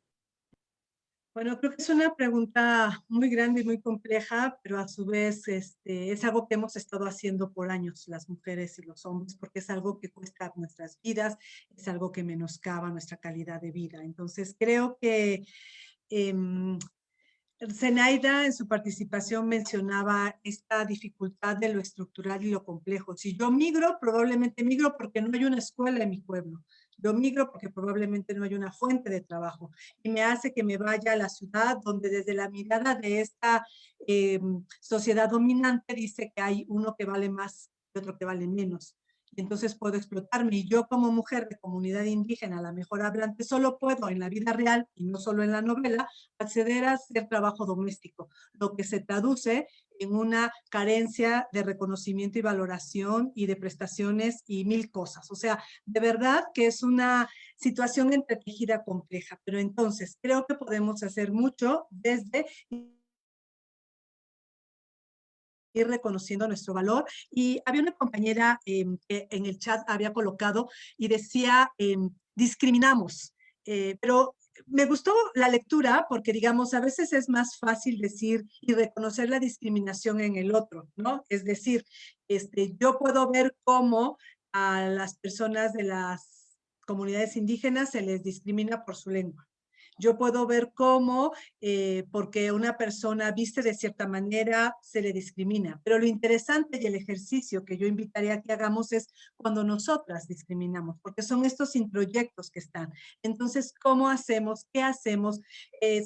Speaker 4: Bueno, creo que es una pregunta muy grande y muy compleja, pero a su vez es algo que hemos estado haciendo por años, las mujeres y los hombres, porque es algo que cuesta nuestras vidas, es algo que menoscaba nuestra calidad de vida. Entonces, creo que Zenaida en su participación mencionaba esta dificultad de lo estructural y lo complejo. Si yo migro, probablemente migro porque no hay una escuela en mi pueblo. Yo migro porque probablemente no hay una fuente de trabajo y me hace que me vaya a la ciudad donde desde la mirada de esta sociedad dominante dice que hay uno que vale más y otro que vale menos. Y entonces puedo explotarme. Y yo como mujer de comunidad indígena, a la mejor hablante, solo puedo en la vida real y no solo en la novela, acceder a hacer trabajo doméstico, lo que se traduce en una carencia de reconocimiento y valoración y de prestaciones y mil cosas. O sea, de verdad que es una situación entretejida compleja, pero entonces creo que podemos hacer mucho desde ir reconociendo nuestro valor. Y había una compañera que en el chat había colocado y decía, discriminamos, pero me gustó la lectura porque, digamos, a veces es más fácil decir y reconocer la discriminación en el otro, ¿no? Es decir, yo puedo ver cómo a las personas de las comunidades indígenas se les discrimina por su lengua. Yo puedo ver cómo, porque una persona viste de cierta manera, se le discrimina. Pero lo interesante y el ejercicio que yo invitaría a que hagamos es cuando nosotras discriminamos, porque son estos introyectos que están. Entonces, ¿cómo hacemos? ¿Qué hacemos?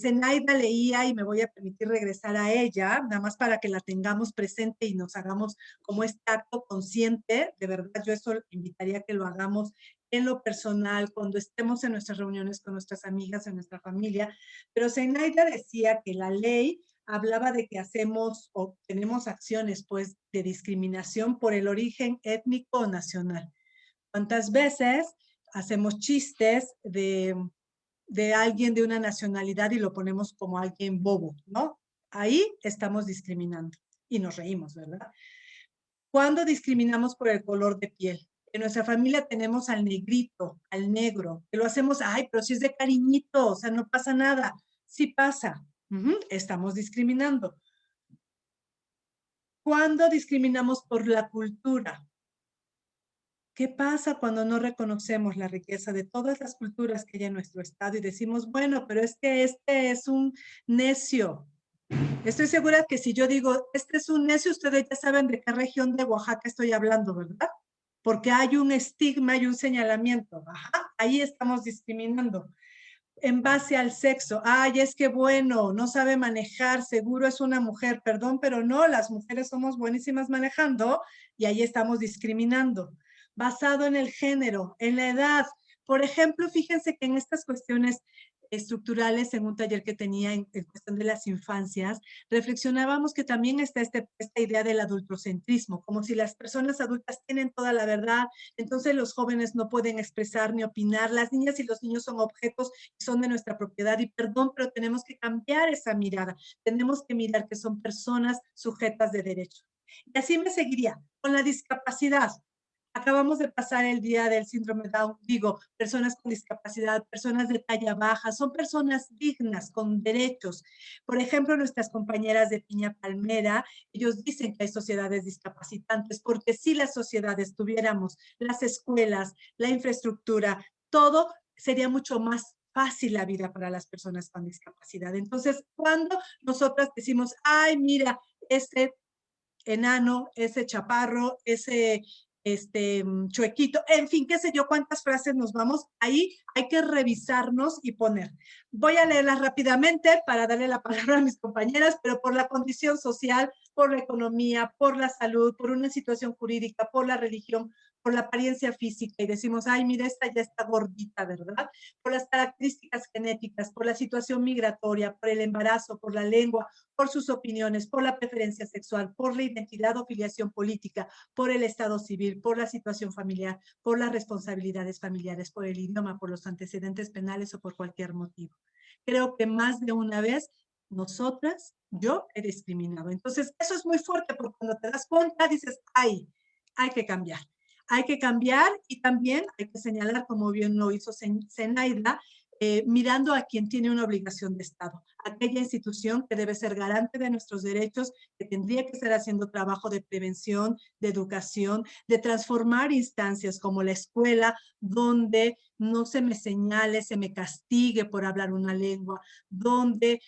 Speaker 4: Zenaida leía y me voy a permitir regresar a ella, nada más para que la tengamos presente y nos hagamos como este acto consciente. De verdad, yo eso invitaría a que lo hagamos en lo personal, cuando estemos en nuestras reuniones con nuestras amigas, en nuestra familia. Pero Zenaida decía que la ley hablaba de que hacemos o tenemos acciones, pues, de discriminación por el origen étnico o nacional. ¿Cuántas veces hacemos chistes de alguien de una nacionalidad y lo ponemos como alguien bobo, ¿no? Ahí estamos discriminando y nos reímos, ¿verdad? ¿Cuándo discriminamos por el color de piel? En nuestra familia tenemos al negrito, al negro, que lo hacemos, ay, pero si es de cariñito, o sea, no pasa nada. Sí pasa, estamos discriminando. ¿Cuándo discriminamos por la cultura? ¿Qué pasa cuando no reconocemos la riqueza de todas las culturas que hay en nuestro estado y decimos, bueno, pero es que este es un necio? Estoy segura que si yo digo, este es un necio, ustedes ya saben de qué región de Oaxaca estoy hablando, ¿verdad? Porque hay un estigma y un señalamiento. Ajá, ahí estamos discriminando. En base al sexo, ay, es que bueno, no sabe manejar, seguro es una mujer, perdón, pero no, las mujeres somos buenísimas manejando y ahí estamos discriminando. Basado en el género, en la edad. Por ejemplo, fíjense que en estas cuestiones estructurales, en un taller que tenía en cuestión de las infancias, reflexionábamos que también está esta idea del adultocentrismo, como si las personas adultas tienen toda la verdad, entonces los jóvenes no pueden expresar ni opinar, las niñas y los niños son objetos y son de nuestra propiedad, y perdón, pero tenemos que cambiar esa mirada, tenemos que mirar que son personas sujetas de derecho. Y así me seguiría con la discapacidad. Acabamos de pasar el día del síndrome Down, digo, personas con discapacidad, personas de talla baja, son personas dignas, con derechos. Por ejemplo, nuestras compañeras de Piña Palmera, ellos dicen que hay sociedades discapacitantes, porque si las sociedades tuviéramos las escuelas, la infraestructura, todo sería mucho más fácil la vida para las personas con discapacidad. Entonces, cuando nosotras decimos, ay, mira, ese enano, ese chaparro, ese chuequito, en fin, qué sé yo, cuántas frases nos vamos, ahí hay que revisarnos y poner. Voy a leerlas rápidamente para darle la palabra a mis compañeras, pero por la condición social, por la economía, por la salud, por una situación jurídica, por la religión, por la apariencia física, y decimos, ay, mira, esta ya está gordita, ¿verdad? Por las características genéticas, por la situación migratoria, por el embarazo, por la lengua, por sus opiniones, por la preferencia sexual, por la identidad o filiación política, por el estado civil, por la situación familiar, por las responsabilidades familiares, por el idioma, por los antecedentes penales o por cualquier motivo. Creo que más de una vez nosotras, yo he discriminado. Entonces, eso es muy fuerte porque cuando te das cuenta dices, ay, hay que cambiar. Hay que cambiar y también hay que señalar, como bien lo hizo Zenaida, mirando a quien tiene una obligación de Estado, aquella institución que debe ser garante de nuestros derechos, que tendría que estar haciendo trabajo de prevención, de educación, de transformar instancias como la escuela, donde no se me señale, se me castigue por hablar una lengua, donde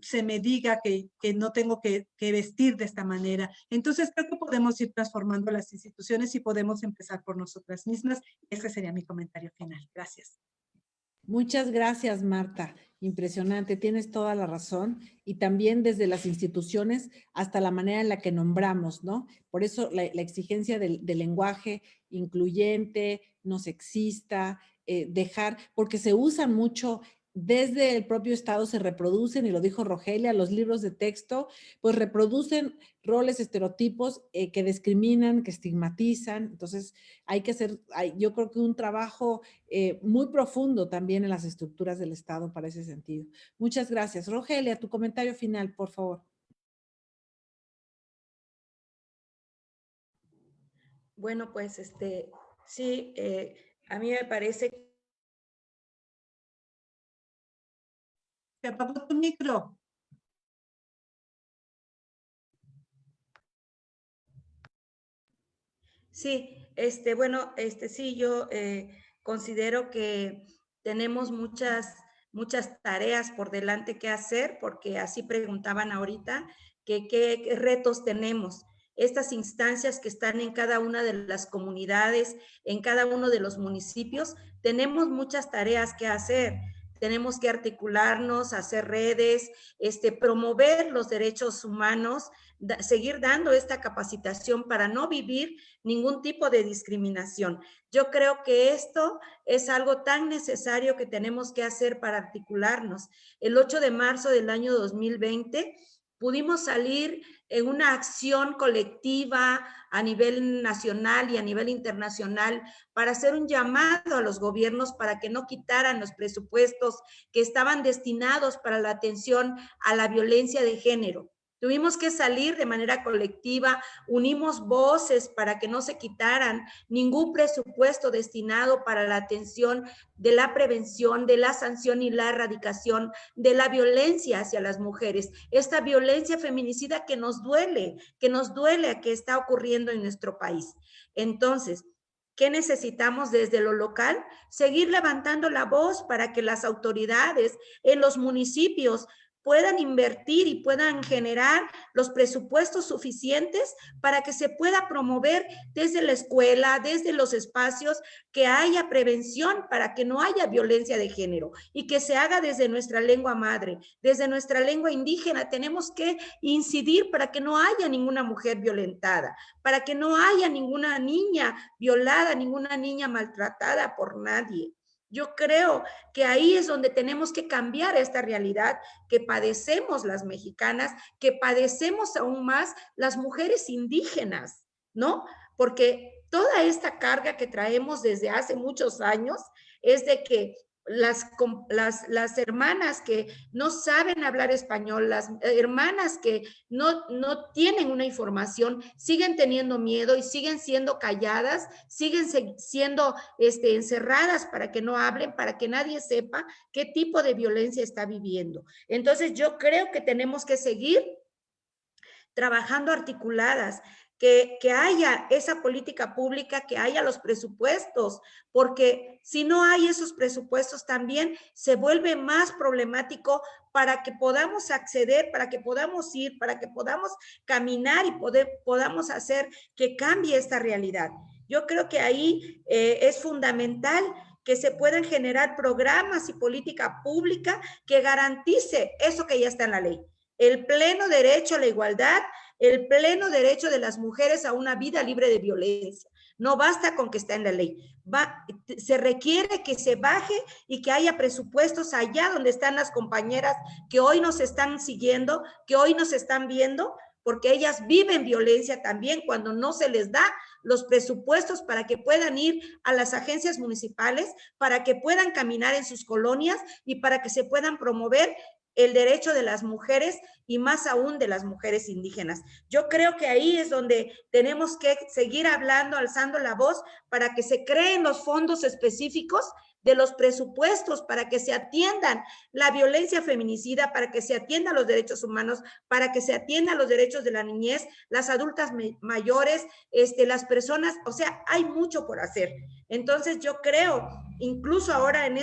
Speaker 4: se me diga que no tengo que vestir de esta manera. Entonces creo que podemos ir transformando las instituciones y podemos empezar por nosotras mismas. Ese sería mi comentario final. Gracias.
Speaker 3: Muchas gracias, Marta. Impresionante, tienes toda la razón. Y también desde las instituciones hasta la manera en la que nombramos, ¿no? Por eso la exigencia del lenguaje incluyente, no sexista, porque se usan mucho desde el propio Estado, se reproducen, y lo dijo Rogelia, los libros de texto, pues reproducen roles, estereotipos que discriminan, que estigmatizan. Entonces, hay que hacer, yo creo que un trabajo muy profundo también en las estructuras del Estado para ese sentido. Muchas gracias. Rogelia, tu comentario final, por favor.
Speaker 6: Bueno, pues sí, a mí me parece.
Speaker 4: ¿Te apagó tu micro?
Speaker 6: Sí, bueno, sí, yo considero que tenemos muchas tareas por delante que hacer, porque así preguntaban ahorita que qué retos tenemos. Estas instancias que están en cada una de las comunidades, en cada uno de los municipios, tenemos muchas tareas que hacer. Tenemos que articularnos, hacer redes, promover los derechos humanos, seguir dando esta capacitación para no vivir ningún tipo de discriminación. Yo creo que esto es algo tan necesario que tenemos que hacer para articularnos. El 8 de marzo del año 2020 pudimos salir en una acción colectiva a nivel nacional y a nivel internacional para hacer un llamado a los gobiernos para que no quitaran los presupuestos que estaban destinados para la atención a la violencia de género. Tuvimos que salir de manera colectiva, unimos voces para que no se quitaran ningún presupuesto destinado para la atención de la prevención, de la sanción y la erradicación de la violencia hacia las mujeres. Esta violencia feminicida que nos duele a que está ocurriendo en nuestro país. Entonces, ¿qué necesitamos desde lo local? Seguir levantando la voz para que las autoridades en los municipios puedan invertir y puedan generar los presupuestos suficientes para que se pueda promover desde la escuela, desde los espacios, que haya prevención para que no haya violencia de género y que se haga desde nuestra lengua madre, desde nuestra lengua indígena. Tenemos que incidir para que no haya ninguna mujer violentada, para que no haya ninguna niña violada, ninguna niña maltratada por nadie. Yo creo que ahí es donde tenemos que cambiar esta realidad que padecemos las mexicanas, que padecemos aún más las mujeres indígenas, ¿no? Porque toda esta carga que traemos desde hace muchos años es de que las hermanas que no saben hablar español, las hermanas que no tienen una información, siguen teniendo miedo y siguen siendo calladas, siguen siendo encerradas para que no hablen, para que nadie sepa qué tipo de violencia está viviendo. Entonces yo creo que tenemos que seguir trabajando articuladas, que haya esa política pública, que haya los presupuestos, porque si no hay esos presupuestos también se vuelve más problemático para que podamos acceder, para que podamos ir, para que podamos caminar y podamos hacer que cambie esta realidad. Yo creo que ahí es fundamental que se puedan generar programas y política pública que garantice eso que ya está en la ley. El pleno derecho a la igualdad, el pleno derecho de las mujeres a una vida libre de violencia. No basta con que está en la ley. Se requiere que se baje y que haya presupuestos allá donde están las compañeras que hoy nos están siguiendo, que hoy nos están viendo, porque ellas viven violencia también cuando no se les da los presupuestos para que puedan ir a las agencias municipales, para que puedan caminar en sus colonias y para que se puedan promover el derecho de las mujeres y más aún de las mujeres indígenas. Yo creo que ahí es donde tenemos que seguir hablando, alzando la voz para que se creen los fondos específicos de los presupuestos para que se atiendan la violencia feminicida, para que se atiendan los derechos humanos, para que se atiendan los derechos de la niñez, las adultas mayores, las personas, o sea, hay mucho por hacer. Entonces yo creo, incluso ahora en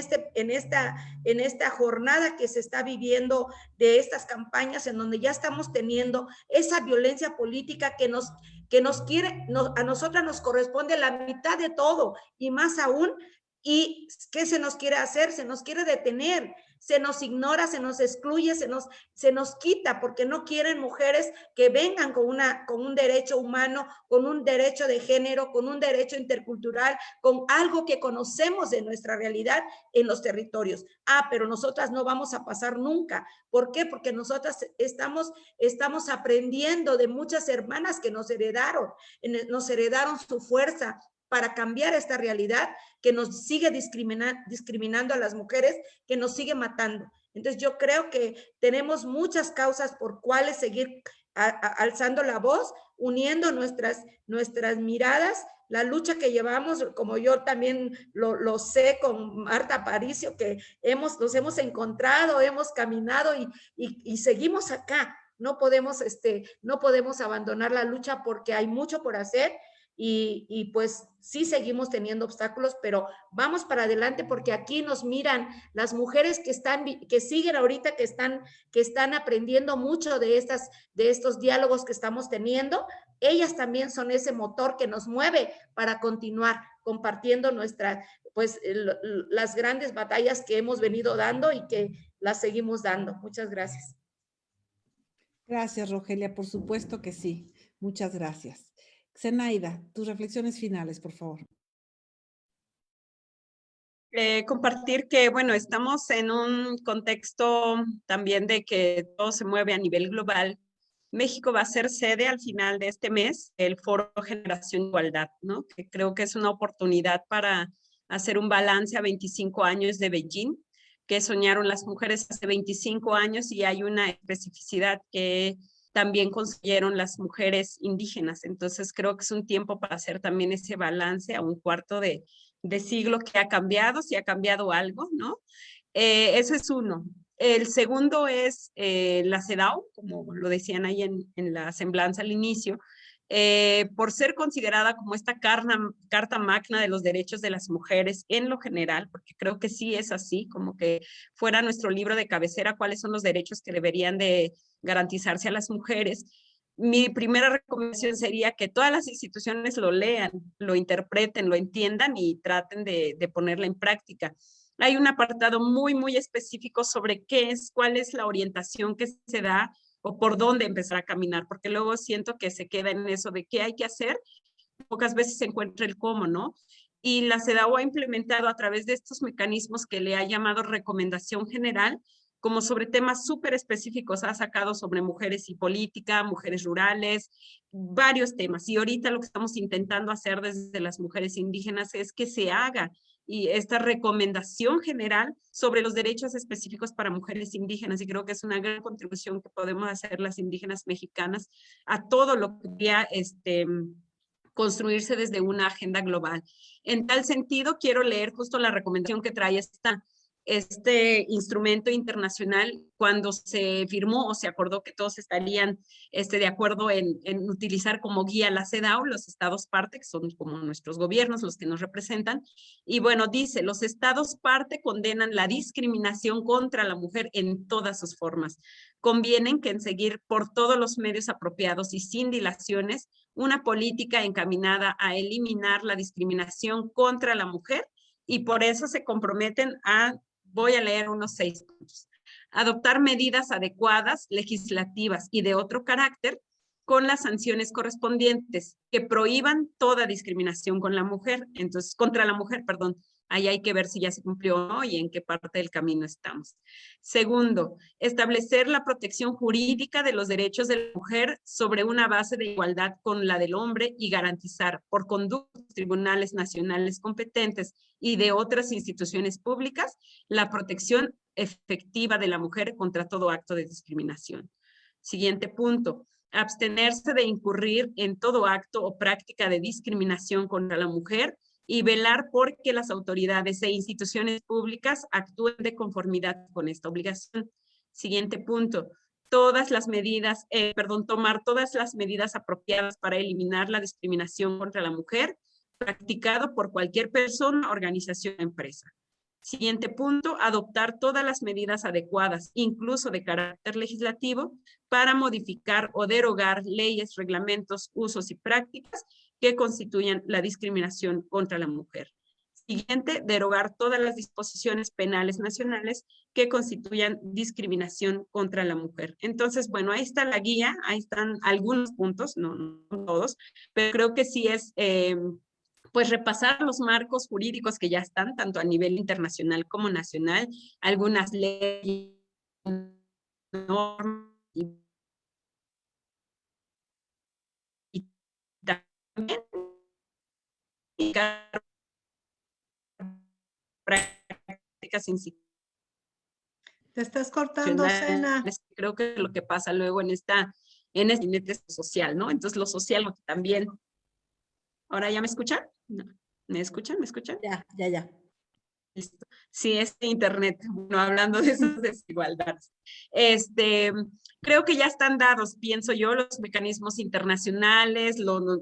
Speaker 6: esta jornada que se está viviendo de estas campañas en donde ya estamos teniendo esa violencia política que a nosotras nos corresponde la mitad de todo y más aún. ¿Y qué se nos quiere hacer? Se nos quiere detener, se nos ignora, se nos excluye, se nos quita, porque no quieren mujeres que vengan con un derecho humano, con un derecho de género, con un derecho intercultural, con algo que conocemos de nuestra realidad en los territorios. Pero nosotras no vamos a pasar nunca. ¿Por qué? Porque nosotras estamos aprendiendo de muchas hermanas que nos heredaron su fuerza para cambiar esta realidad que nos sigue discriminando a las mujeres, que nos sigue matando. Entonces yo creo que tenemos muchas causas por cuales seguir alzando la voz, uniendo nuestras miradas la lucha que llevamos, como yo también lo sé con Marta Aparicio, que nos hemos encontrado, hemos caminado y seguimos acá. No podemos, no podemos abandonar la lucha porque hay mucho por hacer y pues sí seguimos teniendo obstáculos, pero vamos para adelante porque aquí nos miran las mujeres que siguen ahorita, que están aprendiendo mucho de estos diálogos que estamos teniendo. Ellas también son ese motor que nos mueve para continuar compartiendo las grandes batallas que hemos venido dando y que las seguimos dando. Muchas gracias.
Speaker 3: Gracias, Rogelia, por supuesto que sí. Muchas gracias. Zenaida, tus reflexiones finales, por favor.
Speaker 5: Compartir que, bueno, estamos en un contexto también de que todo se mueve a nivel global. México va a ser sede al final de este mes del Foro Generación Igualdad, ¿no? Que creo que es una oportunidad para hacer un balance a 25 años de Beijing, que soñaron las mujeres hace 25 años y hay una especificidad que también consiguieron las mujeres indígenas. Entonces creo que es un tiempo para hacer también ese balance a un cuarto de siglo que ha cambiado, si ha cambiado algo, ¿no? Eso es uno. El segundo es la CEDAW, como lo decían ahí en la semblanza al inicio, por ser considerada como esta carta magna de los derechos de las mujeres en lo general, porque creo que sí es así, como que fuera nuestro libro de cabecera, cuáles son los derechos que deberían de garantizarse a las mujeres. Mi primera recomendación sería que todas las instituciones lo lean, lo interpreten, lo entiendan y traten de ponerla en práctica. Hay un apartado muy, muy específico sobre cuál es la orientación que se da o por dónde empezar a caminar, porque luego siento que se queda en eso de qué hay que hacer, pocas veces se encuentra el cómo, ¿no? Y la CEDAW ha implementado a través de estos mecanismos que le ha llamado recomendación general, como sobre temas súper específicos, ha sacado sobre mujeres y política, mujeres rurales, varios temas. Y ahorita lo que estamos intentando hacer desde las mujeres indígenas es que se haga y esta recomendación general sobre los derechos específicos para mujeres indígenas. Y creo que es una gran contribución que podemos hacer las indígenas mexicanas a todo lo que ya construirse desde una agenda global. En tal sentido, quiero leer justo la recomendación que trae este instrumento internacional cuando se firmó o se acordó que todos estarían de acuerdo en utilizar como guía la CEDAW, los estados parte, que son como nuestros gobiernos, los que nos representan. Y bueno, dice, los estados parte condenan la discriminación contra la mujer en todas sus formas. Convienen que en seguir por todos los medios apropiados y sin dilaciones una política encaminada a eliminar la discriminación contra la mujer y por eso se comprometen voy a leer unos 6 puntos. Adoptar medidas adecuadas, legislativas y de otro carácter con las sanciones correspondientes que prohíban toda discriminación con la mujer, entonces contra la mujer, perdón. Ahí hay que ver si ya se cumplió o no y en qué parte del camino estamos. Segundo, establecer la protección jurídica de los derechos de la mujer sobre una base de igualdad con la del hombre y garantizar por conducta de tribunales nacionales competentes y de otras instituciones públicas la protección efectiva de la mujer contra todo acto de discriminación. Siguiente punto, abstenerse de incurrir en todo acto o práctica de discriminación contra la mujer y velar por que las autoridades e instituciones públicas actúen de conformidad con esta obligación. Siguiente punto, tomar todas las medidas apropiadas para eliminar la discriminación contra la mujer practicado por cualquier persona, organización o empresa. Siguiente punto, adoptar todas las medidas adecuadas, incluso de carácter legislativo, para modificar o derogar leyes, reglamentos, usos y prácticas que constituyan la discriminación contra la mujer. Siguiente, derogar todas las disposiciones penales nacionales que constituyan discriminación contra la mujer. Entonces, bueno, ahí está la guía, ahí están algunos puntos, no todos, pero creo que sí es pues repasar los marcos jurídicos que ya están, tanto a nivel internacional como nacional, algunas leyes, normas y también prácticas institucionales.
Speaker 4: Te estás cortando, Zena.
Speaker 5: Creo que lo que pasa luego en este social, ¿no? Entonces lo social también. ¿Ahora ya me escuchan? No. ¿Me escuchan? ¿Me escuchan?
Speaker 3: Ya.
Speaker 5: Listo. Sí, es internet. Bueno, hablando de esas desigualdades. Creo que ya están dados, pienso yo, los mecanismos internacionales, los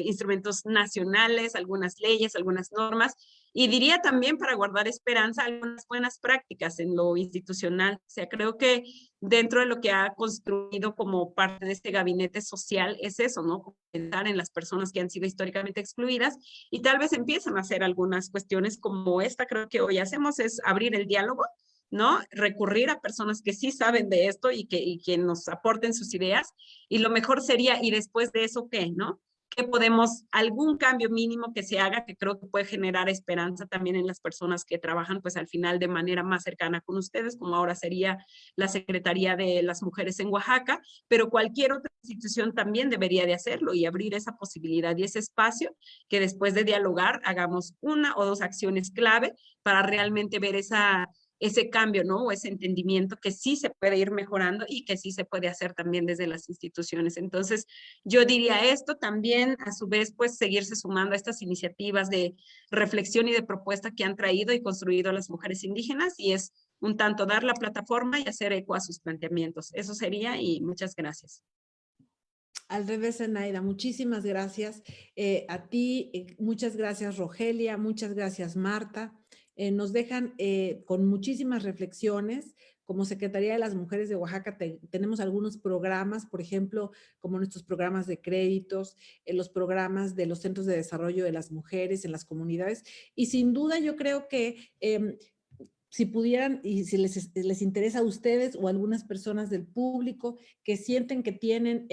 Speaker 5: instrumentos nacionales, algunas leyes, algunas normas, y diría también, para guardar esperanza, algunas buenas prácticas en lo institucional. O sea, creo que dentro de lo que ha construido como parte de este gabinete social es eso, ¿no? Pensar en las personas que han sido históricamente excluidas y tal vez empiezan a hacer algunas cuestiones como esta, creo que hoy hacemos, es abrir el diálogo, ¿no? Recurrir a personas que sí saben de esto y que nos aporten sus ideas. Y lo mejor sería, ¿y después de eso qué, no? ¿Qué podemos, algún cambio mínimo que se haga, que creo que puede generar esperanza también en las personas que trabajan, pues al final de manera más cercana con ustedes, como ahora sería la Secretaría de las Mujeres en Oaxaca, pero cualquier otra institución también debería de hacerlo y abrir esa posibilidad y ese espacio que después de dialogar hagamos una o dos acciones clave para realmente ver ese cambio, ¿no? O ese entendimiento que sí se puede ir mejorando y que sí se puede hacer también desde las instituciones. Entonces, yo diría esto también, a su vez, pues seguirse sumando a estas iniciativas de reflexión y de propuesta que han traído y construido las mujeres indígenas, y es un tanto dar la plataforma y hacer eco a sus planteamientos. Eso sería, y muchas gracias.
Speaker 3: Al revés, Zenaida, muchísimas gracias a ti, muchas gracias Rogelia, muchas gracias Marta. Nos dejan con muchísimas reflexiones. Como Secretaría de las Mujeres de Oaxaca tenemos algunos programas, por ejemplo, como nuestros programas de créditos, los programas de los centros de desarrollo de las mujeres en las comunidades. Y sin duda yo creo que si pudieran y si les interesa a ustedes o a algunas personas del público que sienten que tienen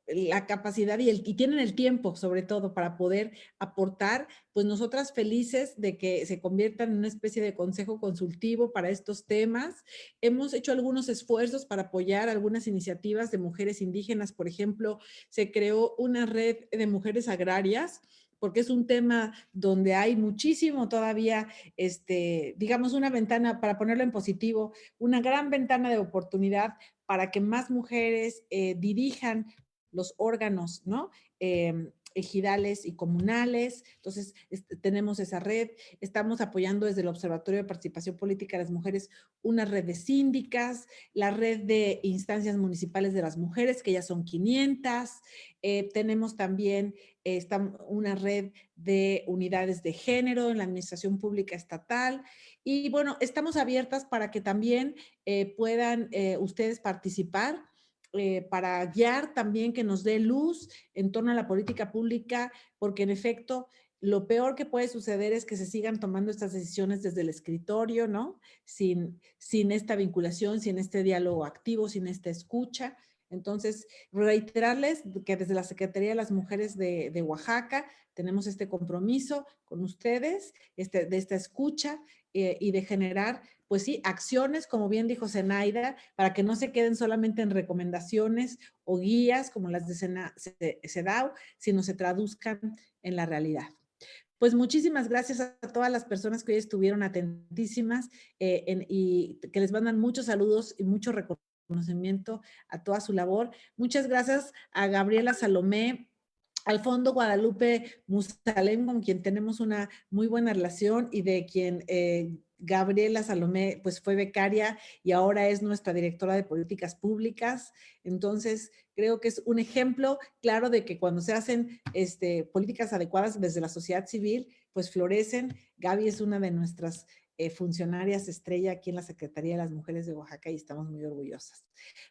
Speaker 3: la capacidad y tienen el tiempo, sobre todo, para poder aportar, pues nosotras felices de que se conviertan en una especie de consejo consultivo para estos temas. Hemos hecho algunos esfuerzos para apoyar algunas iniciativas de mujeres indígenas. Por ejemplo, se creó una red de mujeres agrarias, porque es un tema donde hay muchísimo todavía, digamos, una ventana, para ponerlo en positivo, una gran ventana de oportunidad para que más mujeres dirijan los órganos, ¿no? Ejidales y comunales. Entonces, tenemos esa red. Estamos apoyando desde el Observatorio de Participación Política de las Mujeres una red de síndicas, la red de instancias municipales de las mujeres, que ya son 500. Tenemos también una red de unidades de género en la administración pública estatal. Y bueno, estamos abiertas para que también puedan ustedes participar, para guiar también, que nos dé luz en torno a la política pública, porque en efecto, lo peor que puede suceder es que se sigan tomando estas decisiones desde el escritorio, ¿no? Sin esta vinculación, sin este diálogo activo, sin esta escucha. Entonces, reiterarles que desde la Secretaría de las Mujeres de Oaxaca tenemos este compromiso con ustedes, de esta escucha y de generar, pues sí, acciones, como bien dijo Zenaida, para que no se queden solamente en recomendaciones o guías como las de CEDAW, sino se traduzcan en la realidad. Pues muchísimas gracias a todas las personas que hoy estuvieron atentísimas y que les mandan muchos saludos y mucho reconocimiento a toda su labor. Muchas gracias a Gabriela Salomé, al Fondo Guadalupe Musalem, con quien tenemos una muy buena relación y de quien Gabriela Salomé pues fue becaria y ahora es nuestra directora de políticas públicas. Entonces, creo que es un ejemplo claro de que cuando se hacen políticas adecuadas desde la sociedad civil, pues florecen. Gaby es una de nuestras funcionarias estrella aquí en la Secretaría de las Mujeres de Oaxaca y estamos muy orgullosas.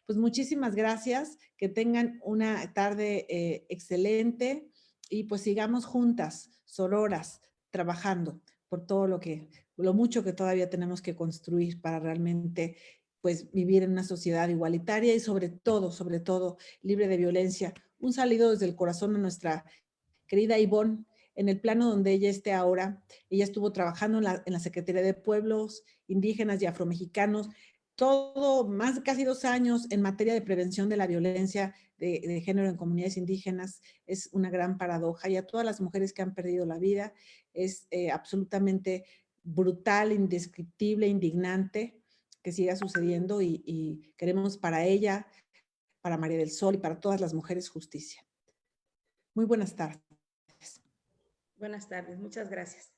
Speaker 3: Pues muchísimas gracias, que tengan una tarde excelente y pues sigamos juntas, sororas, trabajando por todo lo mucho que todavía tenemos que construir para realmente pues vivir en una sociedad igualitaria y sobre todo, libre de violencia. Un saludo desde el corazón a nuestra querida Ivonne, en el plano donde ella esté ahora. Ella estuvo trabajando en la Secretaría de Pueblos Indígenas y Afromexicanos, más de casi 2 años en materia de prevención de la violencia de género en comunidades indígenas. Es una gran paradoja, y a todas las mujeres que han perdido la vida, es absolutamente brutal, indescriptible, indignante que siga sucediendo, y queremos para ella, para María del Sol y para todas las mujeres justicia. Muy buenas tardes.
Speaker 6: Buenas tardes, muchas gracias.